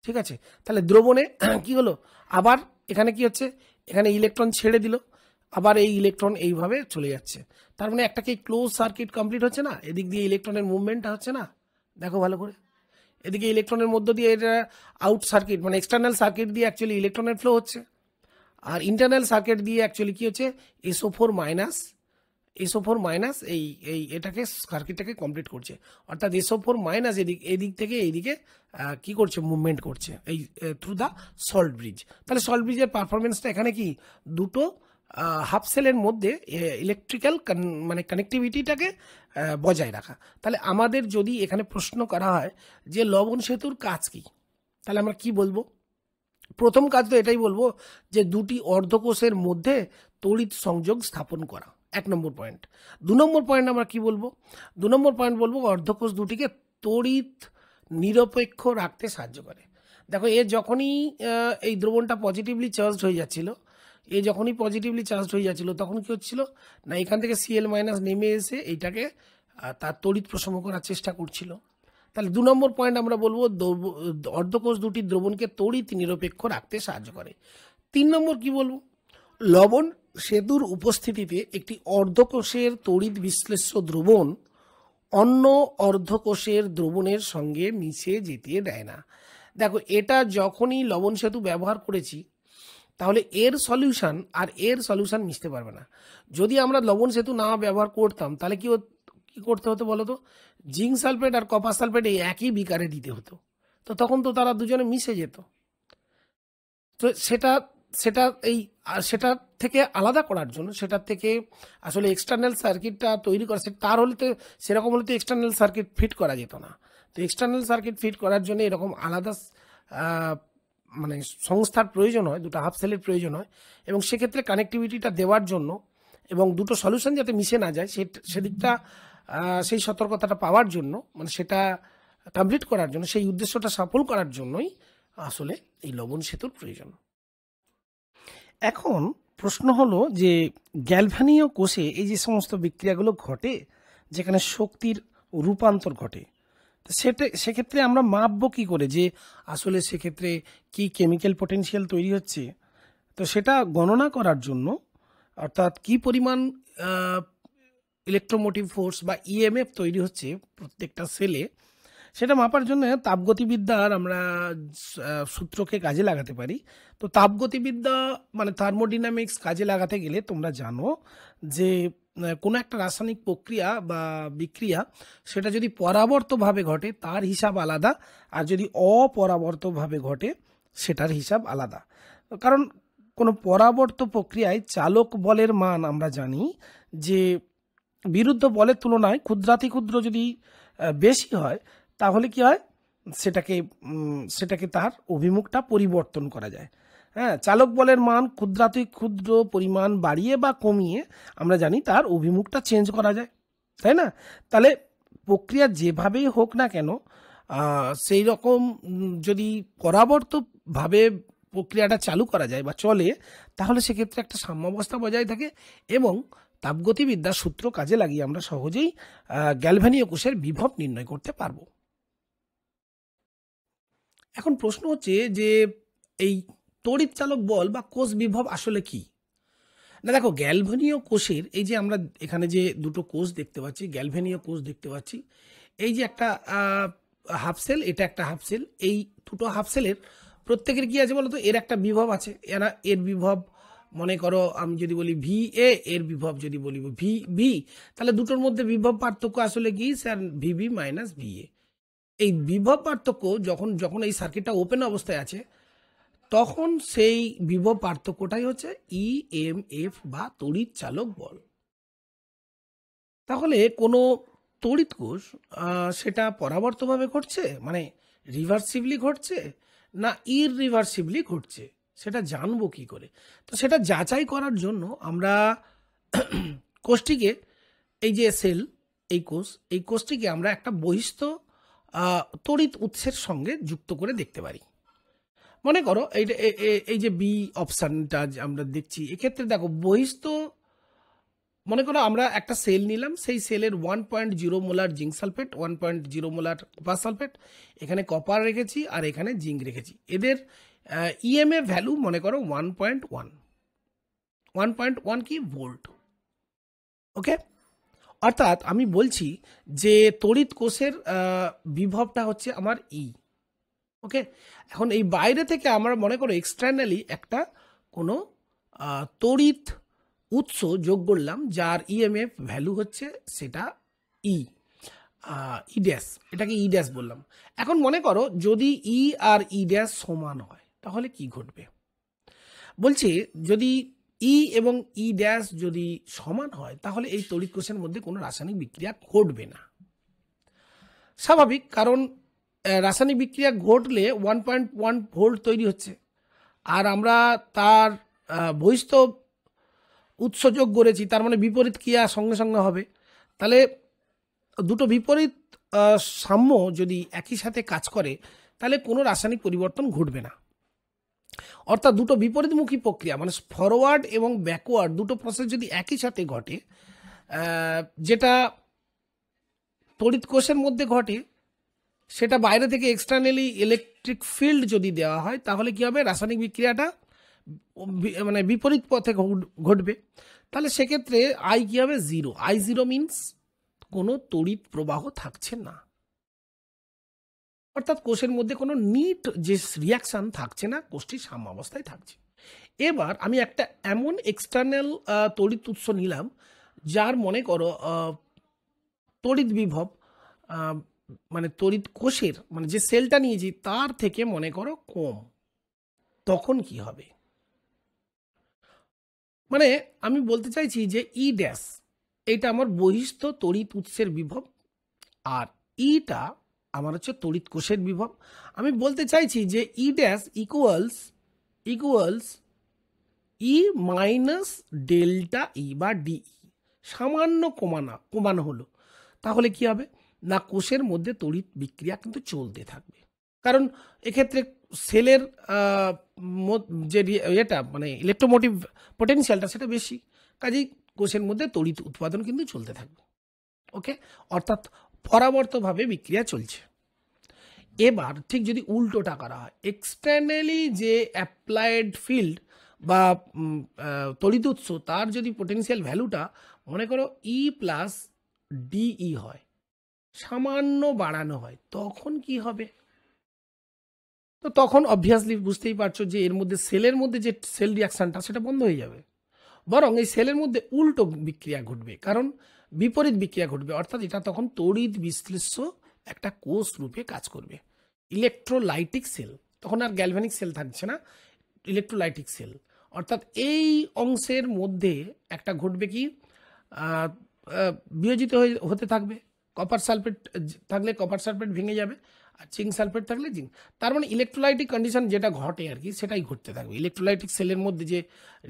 ঠিক আছে, তাহলে দ্রবণে কি হলো, আবার এখানে কি হচ্ছে, এখানে ইলেকট্রন ছেড়ে দিল, আবার এই ইলেকট্রন এইভাবে চলে যাচ্ছে, তার মানে একটা কি ক্লোজ সার্কিট কমপ্লিট হচ্ছে না, এদিক দিয়ে ইলেকট্রনের মুভমেন্টটা হচ্ছে না, দেখো ভালো করে, এদিকে ইলেকট্রনের মধ্য দিয়ে এটা আউট সার্কিট মানে এক্সটার্নাল সার্কিট দিয়ে অ্যাকচুয়ালি ইলেকট্রনের ফ্লো হচ্ছে, আর ইন্টারনাল সার্কিট দিয়ে অ্যাকচুয়ালি কি হচ্ছে, SO4- এই এটাকে সার্কিটটাকে কমপ্লিট করছে, অর্থাৎ SO4- এদিক থেকে এইদিকে কি করছে, মুভমেন্ট করছে এই থ্রু দ্য সল্ট ব্রিজ। তাহলে সল্ট ব্রিজের পারফরমেন্সটা এখানে কি, দুটো হাফ সেলের মধ্যে ইলেকট্রিক্যাল মানে কানেক্টিভিটিটাকে বজায় রাখা। তাহলে আমাদের যদি এখানে প্রশ্ন করা হয় যে লবণ সেতুর কাজ কি, তাহলে আমরা কি বলবো? প্রথম কাজ তো এটাই বলবো যে দুটি অর্ধকোষের মধ্যে তড়িৎ সংযোগ স্থাপন করা, 1 নম্বর পয়েন্ট। 2 নম্বর পয়েন্ট আমরা কি বলবো? 2 নম্বর পয়েন্ট বলবো অর্ধকোষ দুটিকে তড়িৎ নিরপেক্ষ রাখতে সাহায্য করে। দেখো যখনই এই দ্রবণটা পজিটিভলি চার্জড হয়ে যাচ্ছিল, যখনই পজিটিভলি চার্জড হয়ে যাচ্ছিল তখন কি হচ্ছিল না, এখান থেকে Cl- নেমে এসে এইটাকে তার তড়িৎ প্রশম করার চেষ্টা করছিল। তাহলে 2 নম্বর পয়েন্ট আমরা বলবো অর্ধকোষ দুটি দ্রবণকে তড়িৎ নিরপেক্ষ রাখতে সাহায্য করে। 3 নম্বর কি বলবো? লবণ সেতুর উপস্থিতিতে একটি অর্ধকোষের তড়িৎ বিশ্লেষ্য দ্রবণ অন্য অর্ধকোষের দ্রবণের সঙ্গে মিশে যেতে দেয় না। দেখো এটা যখনই লবণ সেতু ব্যবহার করেছি, তাহলে এর সলিউশন আর এর সলিউশন মিশতে পারবে না। যদি আমরা লবণ সেতু না ব্যবহার করতাম তাহলে কি করতে হতো বলো তো? জিঙ্ক সালফেট আর কপার সালফেট এই একই বিকারে দিতে হতো, তো তখন তো তারা দুজনে মিশে যেত। তো সেটা সেটা এই সেটা থেকে আলাদা করার জন্য, সেটার থেকে আসলে এক্সটার্নাল সার্কিটটা তৈরি করা, তার হলে তো সেরকম হলে তো এক্সটার্নাল সার্কিট ফিট করা যেত না। তো এক্সটার্নাল সার্কিট ফিট করার জন্য এরকম আলাদা মানে সংস্থার প্রয়োজন হয়, দুটো হাফ সেলের প্রয়োজন হয়, এবং সেক্ষেত্রে কানেক্টিভিটিটা দেওয়ার জন্য এবং দুটো সলিউশন যাতে মিশে না যায় সেদিকটা সেই সতর্কতাটা পাওয়ার জন্য, মানে সেটা কমপ্লিট করার জন্য, সেই উদ্দেশ্যটা সফল করার জন্যই আসলে এই লবণ সেতুর প্রয়োজন। এখন প্রশ্ন হলো যে গ্যালভানীয় কোষে এই যে সমস্ত বিক্রিয়াগুলো ঘটে যেখানে শক্তির রূপান্তর ঘটে, সেক্ষেত্রে আমরা মাপবো কী করে যে আসলে সেক্ষেত্রে কি কেমিক্যাল পটেনশিয়াল তৈরি হচ্ছে? তো সেটা গণনা করার জন্য, অর্থাৎ কি পরিমাণ ইলেকট্রোমোটিভ ফোর্স বা ইএমএফ তৈরি হচ্ছে প্রত্যেকটা সেলে, সেটা মাপার জন্য তাপগতিবিদ্যার আমরা সূত্রকে কাজে লাগাতে পারি। তো তাপগতিবিদ্যা মানে থার্মোডিনামিক্স কাজে লাগাতে গেলে তোমরা জানো যে কোনো একটা রাসায়নিক প্রক্রিয়া বা বিক্রিয়া সেটা যদি পরাবর্তভাবে ঘটে তার হিসাব আলাদা, আর যদি অপরাবর্তভাবে ঘটে সেটার হিসাব আলাদা। কারণ কোনো পরাবর্ত প্রক্রিয়ায় চালক বলের মান আমরা জানি যে বিরুদ্ধ বলের তুলনায় ক্ষুদ্রাতিক্ষুদ্র যদি বেশি হয় তাহলে কি হয়, সেটাকে তার অভিমুখটা পরিবর্তন করা যায়। হ্যাঁ, চালক বলের মান ক্ষুদ্রাতিক্ষুদ্র পরিমাণ বাড়িয়ে বা কমিয়ে আমরা জানি তার অভিমুখটা চেঞ্জ করা যায়, তাই না? তাহলে প্রক্রিয়া যেভাবেই হোক না কেন, সেই রকম যদি পরাবর্তভাবে প্রক্রিয়াটা চালু করা যায় বা চলে, তাহলে সেক্ষেত্রে একটা সাম্যাবস্থা বজায় থাকে এবং তাপগতিবিদ্যার সূত্র কাজে লাগিয়ে আমরা সহজেই গ্যালভানীয় কোষের বিভব নির্ণয় করতে পারবো। এখন প্রশ্ন হচ্ছে যে এই তড়িৎ চালক বল বা কোষ বিভব আসলে কি? না দেখো, গ্যালভানীয় কোষের এই যে আমরা এখানে যে দুটো কোষ দেখতে পাচ্ছি, গ্যালভানীয় কোষ দেখতে পাচ্ছি, এই যে একটা হাফ সেল, এটা একটা হাফ সেল, এই দুটো হাফ সেলের প্রত্যেকের কি আছে বলো তো? এর একটা বিভব আছে। এর বিভব মনে করো আমি যদি বলি VA, এর বিভব যদি বলি VB, তাহলে দুটোর মধ্যে বিভব পার্থক্য আসলে কি স্যার? VB minus VA। এই বিভব পার্থক্য যখন এই সার্কিটটা ওপেন অবস্থায় আছে তখন সেই বিভব পার্থক্যটাই হচ্ছে EMF বা তড়িৎ চালক বল। তাহলে কোনো তড়িৎ কোষ সেটা পরাবর্তভাবে ঘটছে, মানে রিভার্সিভলি ঘটছে না ইররিভার্সিভলি ঘটছে, সেটা জানবো কি করে? তো সেটা যাচাই করার জন্য আমরা কোষটিকে, এই যে সেল, এই কোষটিকে আমরা একটা বহিস্থ তড়িৎ উৎসের সঙ্গে যুক্ত করে দেখতে পারি। মনে করো এই যে বি অপশানটা আমরা দেখছি, এক্ষেত্রে দেখো বহিস্থ, মনে করো আমরা একটা সেল নিলাম, সেই সেলের 1.0 molar zinc sulphate, 1.0 molar copper sulphate, এখানে কপার রেখেছি আর এখানে জিঙ্ক রেখেছি। এদের ইএমএ ভ্যালু মনে করো 1.1 কি ভোল্ট। ওকে, অর্থাৎ আমি বলছি যে তড়িৎ কোষের বিভবটা হচ্ছে আমার ই। ওকে, এখন এই বাইরে থেকে আমরা মনে করো এক্সটার্নালি একটা কোনো তড়িৎ উৎস যোগ করলাম যার ইএমএফ ভ্যালু হচ্ছে সেটা ই ড্যাশ, এটাকে ই ড্যাশ বললাম। এখন মনে করো যদি ই আর ই ড্যাশ সমান হয় তাহলে কি ঘটবে? বলছে যদি ই এবং ই ড্যাশ যদি সমান হয় তাহলে এই তড়িৎ কোষের মধ্যে কোনো রাসায়নিক বিক্রিয়া ঘটবে না। স্বাভাবিক, কারণ রাসায়নিক বিক্রিয়া ঘটলে 1.1 ভোল্ট তৈরি হচ্ছে, আর আমরা তার বহিস্থ উৎস যোগ করেছি, তার মানে বিপরীত ক্রিয়া সঙ্গে সঙ্গে হবে। তাহলে দুটো বিপরীত সাম্য যদি একই সাথে কাজ করে তাহলে কোনো রাসায়নিক পরিবর্তন ঘটবে না। অর্থাৎ দুটো বিপরীতমুখী প্রক্রিয়া, মানে ফরওয়ার্ড এবং ব্যাকওয়ার্ড দুটো প্রসেস যদি একই সাথে ঘটে, যেটা তড়িৎ কোষের মধ্যে ঘটে, সেটা বাইরে থেকে এক্সটার্নালি ইলেকট্রিক ফিল্ড যদি দেওয়া হয় তাহলে কি হবে, রাসায়নিক বিক্রিয়াটা মানে বিপরীত পথে ঘটবে। তাহলে সেক্ষেত্রে আই কি হবে, 0। I0 মিনস কোনো তড়িৎ প্রবাহ থাকছে না, অর্থাৎ কোষের মধ্যে কোনো নিট যে রিয়াকশান থাকছে না, কোষটি সাম্যাবস্থায় থাকছে। এবার আমি একটা এমন এক্সটার্নাল তড়িৎ উৎস নিলাম যার মনে করো তড়িৎ বিভব মানে তড়িৎ কোষের মানে যে সেলটা নিয়েছি তার থেকে মনে করো কম, তখন কি হবে? মানে আমি বলতে চাইছি যে ই ড্যাশ এটা আমার বহিস্থ তড়িৎ উৎসের বিভব, আর ইটা আমার হচ্ছে তড়িৎ কোষের বিভব। আমি বলতে চাইছি যে ই ড্যাশ ইকুয়ালস ই মাইনাস ডেল্টা ই বা ডিই, সামান্য কমানো হলো, তাহলে কি হবে না, কোষের মধ্যে তড়িৎ বিক্রিয়া কিন্তু চলতে থাকবে। কারণ এক্ষেত্রে সেলের যে এটা মানে ইলেকট্রোমোটিভ পোটেনশিয়ালটা সেটা বেশি, কাজেই কোষের মধ্যে তড়িৎ উৎপাদন কিন্তু চলতে থাকবে। ওকে, অর্থাৎ পরাবর্তভাবে বিক্রিয়া চলছে। এবার ঠিক যদি উল্টোটা করা হয়, এক্সটার্নালি যে অ্যাপ্লাইড ফিল্ড বা তড়িৎ উৎস তার যদি পোটেনশিয়াল ভ্যালুটা মনে করো ই প্লাস ডিই হয়, সামান্য বাড়ানো হয়, তখন কি হবে? তো তখন অবভিয়াসলি বুঝতেই পারছো যে এর মধ্যে সেলের মধ্যে যে সেল রিয়াকশানটা সেটা বন্ধ হয়ে যাবে, বরং এই সেলের মধ্যে উল্টো বিক্রিয়া ঘটবে, কারণ বিপরীত বিক্রিয়া ঘটবে। অর্থাৎ এটা তখন তড়িৎ বিশ্লেষ্য একটা কোষ রূপে কাজ করবে, ইলেকট্রোলাইটিক সেল, তখন আর গ্যালভানিক সেল থাকছে না, ইলেকট্রোলাইটিক সেল। অর্থাৎ এই অংশের মধ্যে একটা ঘটবে কি, বিয়োজিত হতে থাকবে। কপার সালফেট থাকলে কপার সালফেট ভেঙে যাবে, আর জিঙ্ক সালফেট থাকলে জিঙ্ক, তার মানে ইলেকট্রোলাইটিক কন্ডিশন যেটা ঘটে আর কি সেটাই ঘটতে থাকবে, ইলেকট্রোলাইটিক সেলের মধ্যে যে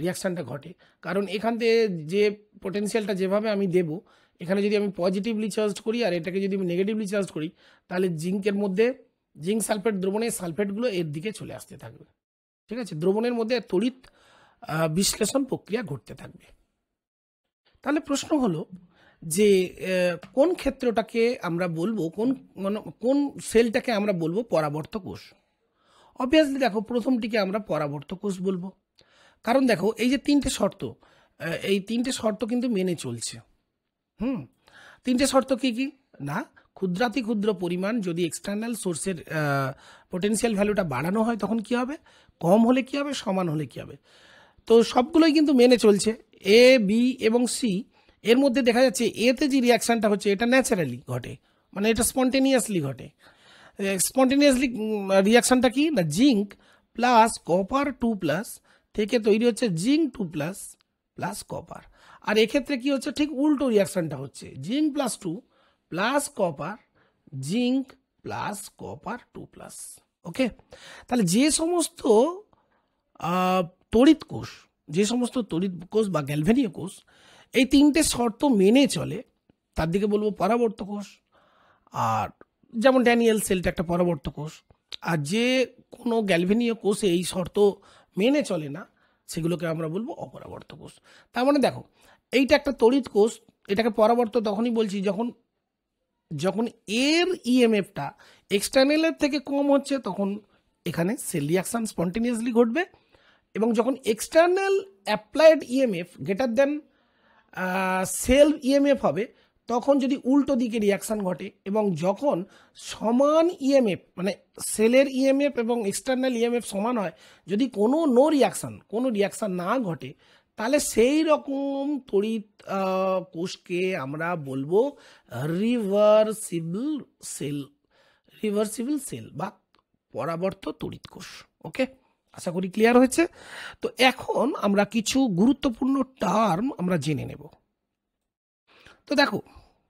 রিয়াকশানটা ঘটে। কারণ এখান থেকে যে পোটেনশিয়ালটা যেভাবে আমি দেব, এখানে যদি আমি পজিটিভলি চার্জ করি আর এটাকে যদি আমি নেগেটিভলি চার্জ করি, তাহলে জিঙ্কের মধ্যে জিঙ্ক সালফেট দ্রবণের সালফেটগুলো এর দিকে চলে আসতে থাকবে। ঠিক আছে, দ্রবণের মধ্যে তড়িৎ বিশ্লেষণ প্রক্রিয়া ঘটতে থাকবে। তাহলে প্রশ্ন হলো যে কোন ক্ষেত্রটাকে আমরা বলবো, কোন সেলটাকে আমরা বলবো পরাবর্ত কোষ? অবভিয়াসলি দেখো, প্রথমটিকে আমরা পরাবর্ত কোষ বলবো, কারণ দেখো এই যে তিনটে শর্ত, এই তিনটে শর্ত কিন্তু মেনে চলছে। তিনটে শর্ত কি কি না, ক্ষুদ্রাতি ক্ষুদ্র পরিমাণ যদি এক্সটার্নাল সোর্সের পোটেনশিয়াল ভ্যালুটা বাড়ানো হয় তখন কি হবে, কম হলে কি হবে, সমান হলে কি হবে। তো সবগুলোই কিন্তু মেনে চলছে। এ, বি এবং সি এর মধ্যে দেখা যাচ্ছে এতে যে রিয়াকশানটা হচ্ছে এটা ন্যাচারালি ঘটে, মানে এটা স্পন্টেনিয়াসলি ঘটে। স্পন্টেনিয়াসলি রিয়াকশানটা কি না, জিঙ্ক প্লাস কপার 2+ থেকে তৈরি হচ্ছে জিঙ্ক 2+ প্লাস কপার। আর এক্ষেত্রে কি হচ্ছে, ঠিক উল্টো রিয়াকশানটা হচ্ছে zinc +2 plus copper, zinc plus copper 2+। ওকে, তাহলে যে সমস্ত তড়িৎ কোষ বা গ্যালভেনীয় কোষ এই তিনটে শর্ত মেনে চলে তার দিকে বলবো পরাবর্ত কোষ। আর যেমন ড্যানিয়েল সেলটা একটা পরাবর্ত কোষ, আর যে কোনো গ্যালভেনীয় কোষে এই শর্ত মেনে চলে না সেগুলোকে আমরা বলবো অপরাবর্ত কোষ। তার মানে দেখো, এইটা একটা তড়িৎ কোষ, এটাকে পরাবর্ত তখনই বলছি যখন এর ইএমএফটা এক্সটার্নালের থেকে কম হচ্ছে, তখন এখানে সেল রিয়াকশান স্পন্টেনিয়াসলি ঘটবে। এবং যখন external applied EMF greater than cell EMF হবে, তখন যদি উল্টো দিকে রিয়াকশান ঘটে, এবং যখন সমান ইএমএফ মানে সেলের ইএমএফ এবং এক্সটার্নাল ইএমএফ সমান হয়, যদি কোনো রিয়াকশান না ঘটে, তাহলে সেই রকম তড়িৎ কোষকে আমরা বলবো রিভার্সিবল সেল বা পরাবর্ত তড়িৎ কোষ। ওকে, আশা করি ক্লিয়ার হয়েছে। তো এখন আমরা কিছু গুরুত্বপূর্ণ টার্ম আমরা জেনে নেব। তো দেখো,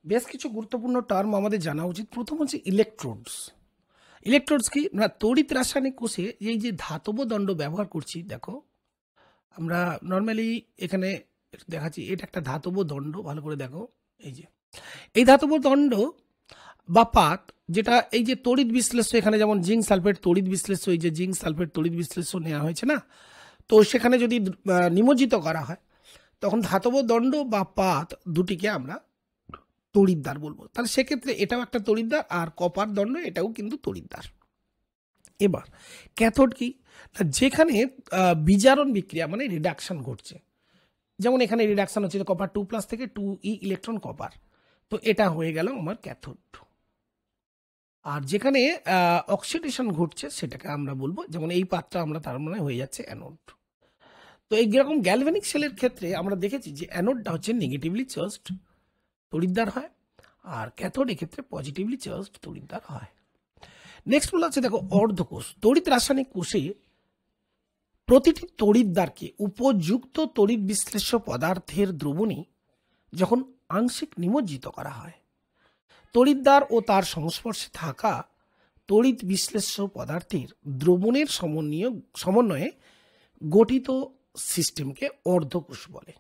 বেশ কিছু গুরুত্বপূর্ণ টার্ম আমাদের জানা উচিত। প্রথম হচ্ছে ইলেকট্রোডস। ইলেকট্রোডস কি না, তড়িৎ রাসায়নিক কোষে এই যে ধাতব দণ্ড ব্যবহার করছি, দেখো আমরা নর্মালি এখানে দেখাচ্ছি, এটা একটা ধাতব দণ্ড, ভালো করে দেখো। এই ধাতব দণ্ড বা পাত, যেটা এই যে তড়িৎ বিশ্লেষ্য, এখানে যেমন জিঙ্ক সালফেট তড়িৎ বিশ্লেষ্য, এই যে জিঙ্ক সালফেট তড়িৎ বিশ্লেষ্য নেওয়া হয়েছে না, তো সেখানে যদি নিমজ্জিত করা হয় তখন ধাতব দণ্ড বা পাত দুটিকে আমরা তড়িৎদ্বার বলবো। তাহলে সেক্ষেত্রে এটাও একটা তড়িৎদ্বার, আর কপার দণ্ড এটাও কিন্তু তড়িৎদ্বার। এবার ক্যাথোড কি, যেখানে বিজারণ বিক্রিয়া মানে রিডাকশন ঘটছে, যেমন এখানে রিডাকশন হচ্ছে কপার 2+ থেকে 2e ইলেকট্রন কপার, তো এটা হয়ে গেল আমার ক্যাথোড। আর যেখানে অক্সিডেশন ঘটছে সেটাকে আমরা বলবো, যেমন এই পাতটা আমরা তার মানে হয়ে যাচ্ছে অ্যানোড। তো এইরকম গ্যালভ্যানিক সেলের ক্ষেত্রে আমরা দেখেছি যে অ্যানোডটা হচ্ছে নেগেটিভলি চার্জড তড়িৎদ্বার হয়, আর ক্যাথোড এক্ষেত্রে পজিটিভলি চার্জড তড়িৎদ্বার হয়। নেক্সট বলা হচ্ছে দেখো অর্ধকোষ। তড়িৎ রাসায়নিক কোষে প্রতিটি তড়িৎদ্বারকে উপযুক্ত তড়িৎ বিশ্লেষ্য পদার্থের দ্রবণে যখন আংশিক নিমজ্জিত করা হয়, তড়িৎদ্বার ও তার সংস্পর্শে থাকা তড়িৎ বিশ্লেষ্য পদার্থের দ্রবণের সমন্বয়ে গঠিত সিস্টেমকে অর্ধকোষ বলে।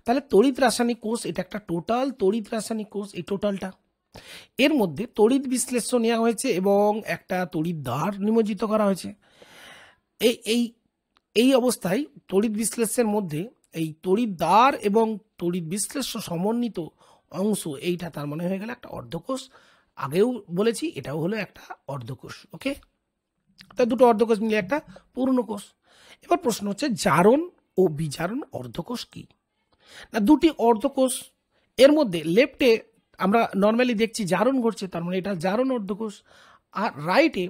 তাহলে তড়িৎ রাসায়নিক কোষ এটা একটা টোটাল তড়িৎ রাসায়নিক কোষ, এই টোটালটা এর মধ্যে তড়িৎ বিশ্লেষ্য নেওয়া হয়েছে এবং একটা তড়িৎদ্বার নিমজ্জিত করা হয়েছে। এই অবস্থায় তড়িৎ বিশ্লেষ্যের মধ্যে এই তড়িৎদ্বার এবং তড়িৎ বিশ্লেষ্য সমন্বিত অংশ, এইটা তার মানে হয়ে গেল একটা অর্ধকোষ। আগেও বলেছি এটাও হলো একটা অর্ধকোষ। ওকে, তা দুটো অর্ধকোষ মিলে একটা পূর্ণ কোষ। এবার প্রশ্ন হচ্ছে জারণ ও বিজারণ অর্ধকোষ কি না, দুটি অর্ধকোষ, এর মধ্যে লেফটে আমরা নর্মালি দেখছি জারণ ঘটছে, তার মানে এটা জারণ অর্ধকোষ। আর রাইটে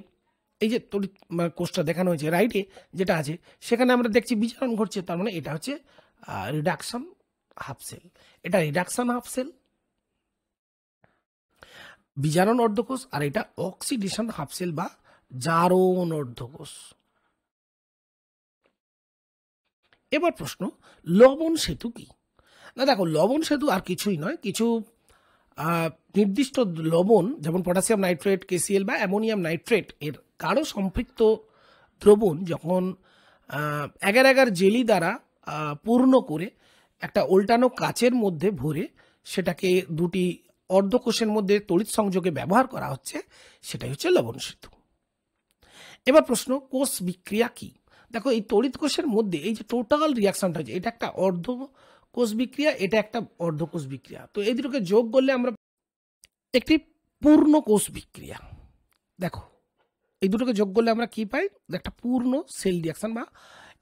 এই যে তড়িৎ কোষটা দেখানো হয়েছে, রাইটে যেটা আছে সেখানে আমরা দেখছি বিজারণ ঘটছে, তার মানে এটা হচ্ছে রিডাকশন হাফ সেল। এটা রিডাকশন হাফ সেল, বিজারণ অর্ধকোষ, আর এটা অক্সিডেশন হাফ সেল বা জারণ অর্ধকোষ। এবার প্রশ্ন, লবণ সেতু কি না, দেখো লবণ সেতু আর কিছুই নয়, কিছু নির্দিষ্ট লবণ যেমন পটাশিয়াম নাইট্রেট, KCl বা অ্যামোনিয়াম নাইট্রেট এর কারো সম্পৃক্ত দ্রবণ যখন এগার এগার জেলি দ্বারা পূর্ণ করে একটা উল্টানো কাচের মধ্যে ভরে সেটাকে দুটি অর্ধকোষের মধ্যে তড়িৎ সংযোগে ব্যবহার করা হচ্ছে, সেটাই হচ্ছে লবণ সেতু। এবার প্রশ্ন, কোষ বিক্রিয়া কি। দেখো এই তড়িৎ কোষের মধ্যে এই যে টোটাল রিয়াকশনটা হচ্ছে, এটা একটা অর্ধকোষ বিক্রিয়া, এটা একটা অর্ধকোষ বিক্রিয়া, তো এই দুটোকে যোগ করলে আমরা একটি পূর্ণ কোষ বিক্রিয়া। দেখো এই দুটোকে যোগ করলে আমরা কি পাই, একটা পূর্ণ সেল রিয়াকশন, বা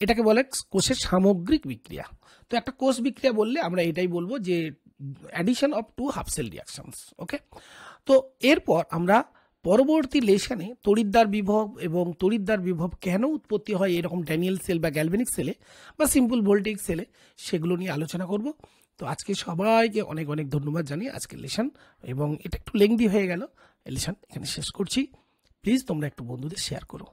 এটাকে বলে কোষের সামগ্রিক বিক্রিয়া। তো একটা কোষ বিক্রিয়া বললে আমরা এটাই বলবো যে addition of two half cell reactions. Okay, তো এরপর আমরা পরবর্তী লেশনে তড়িৎদ্বার বিভব এবং তড়িৎদ্বার বিভব কেন উৎপত্তি হয় এরকম ড্যানিয়েল সেল বা গ্যালভ্যানিক সেলে বা সিম্পল ভোল্টেইক সেলে, সেগুলো নিয়ে আলোচনা করব। তো আজকে সবাইকে অনেক অনেক ধন্যবাদ জানিয়ে আজকের লেশন, এবং এটা একটু লেংদি হয়ে গেল লেশন, এখানে শেষ করছি। প্লিজ তোমরা একটু বন্ধুদের শেয়ার করো।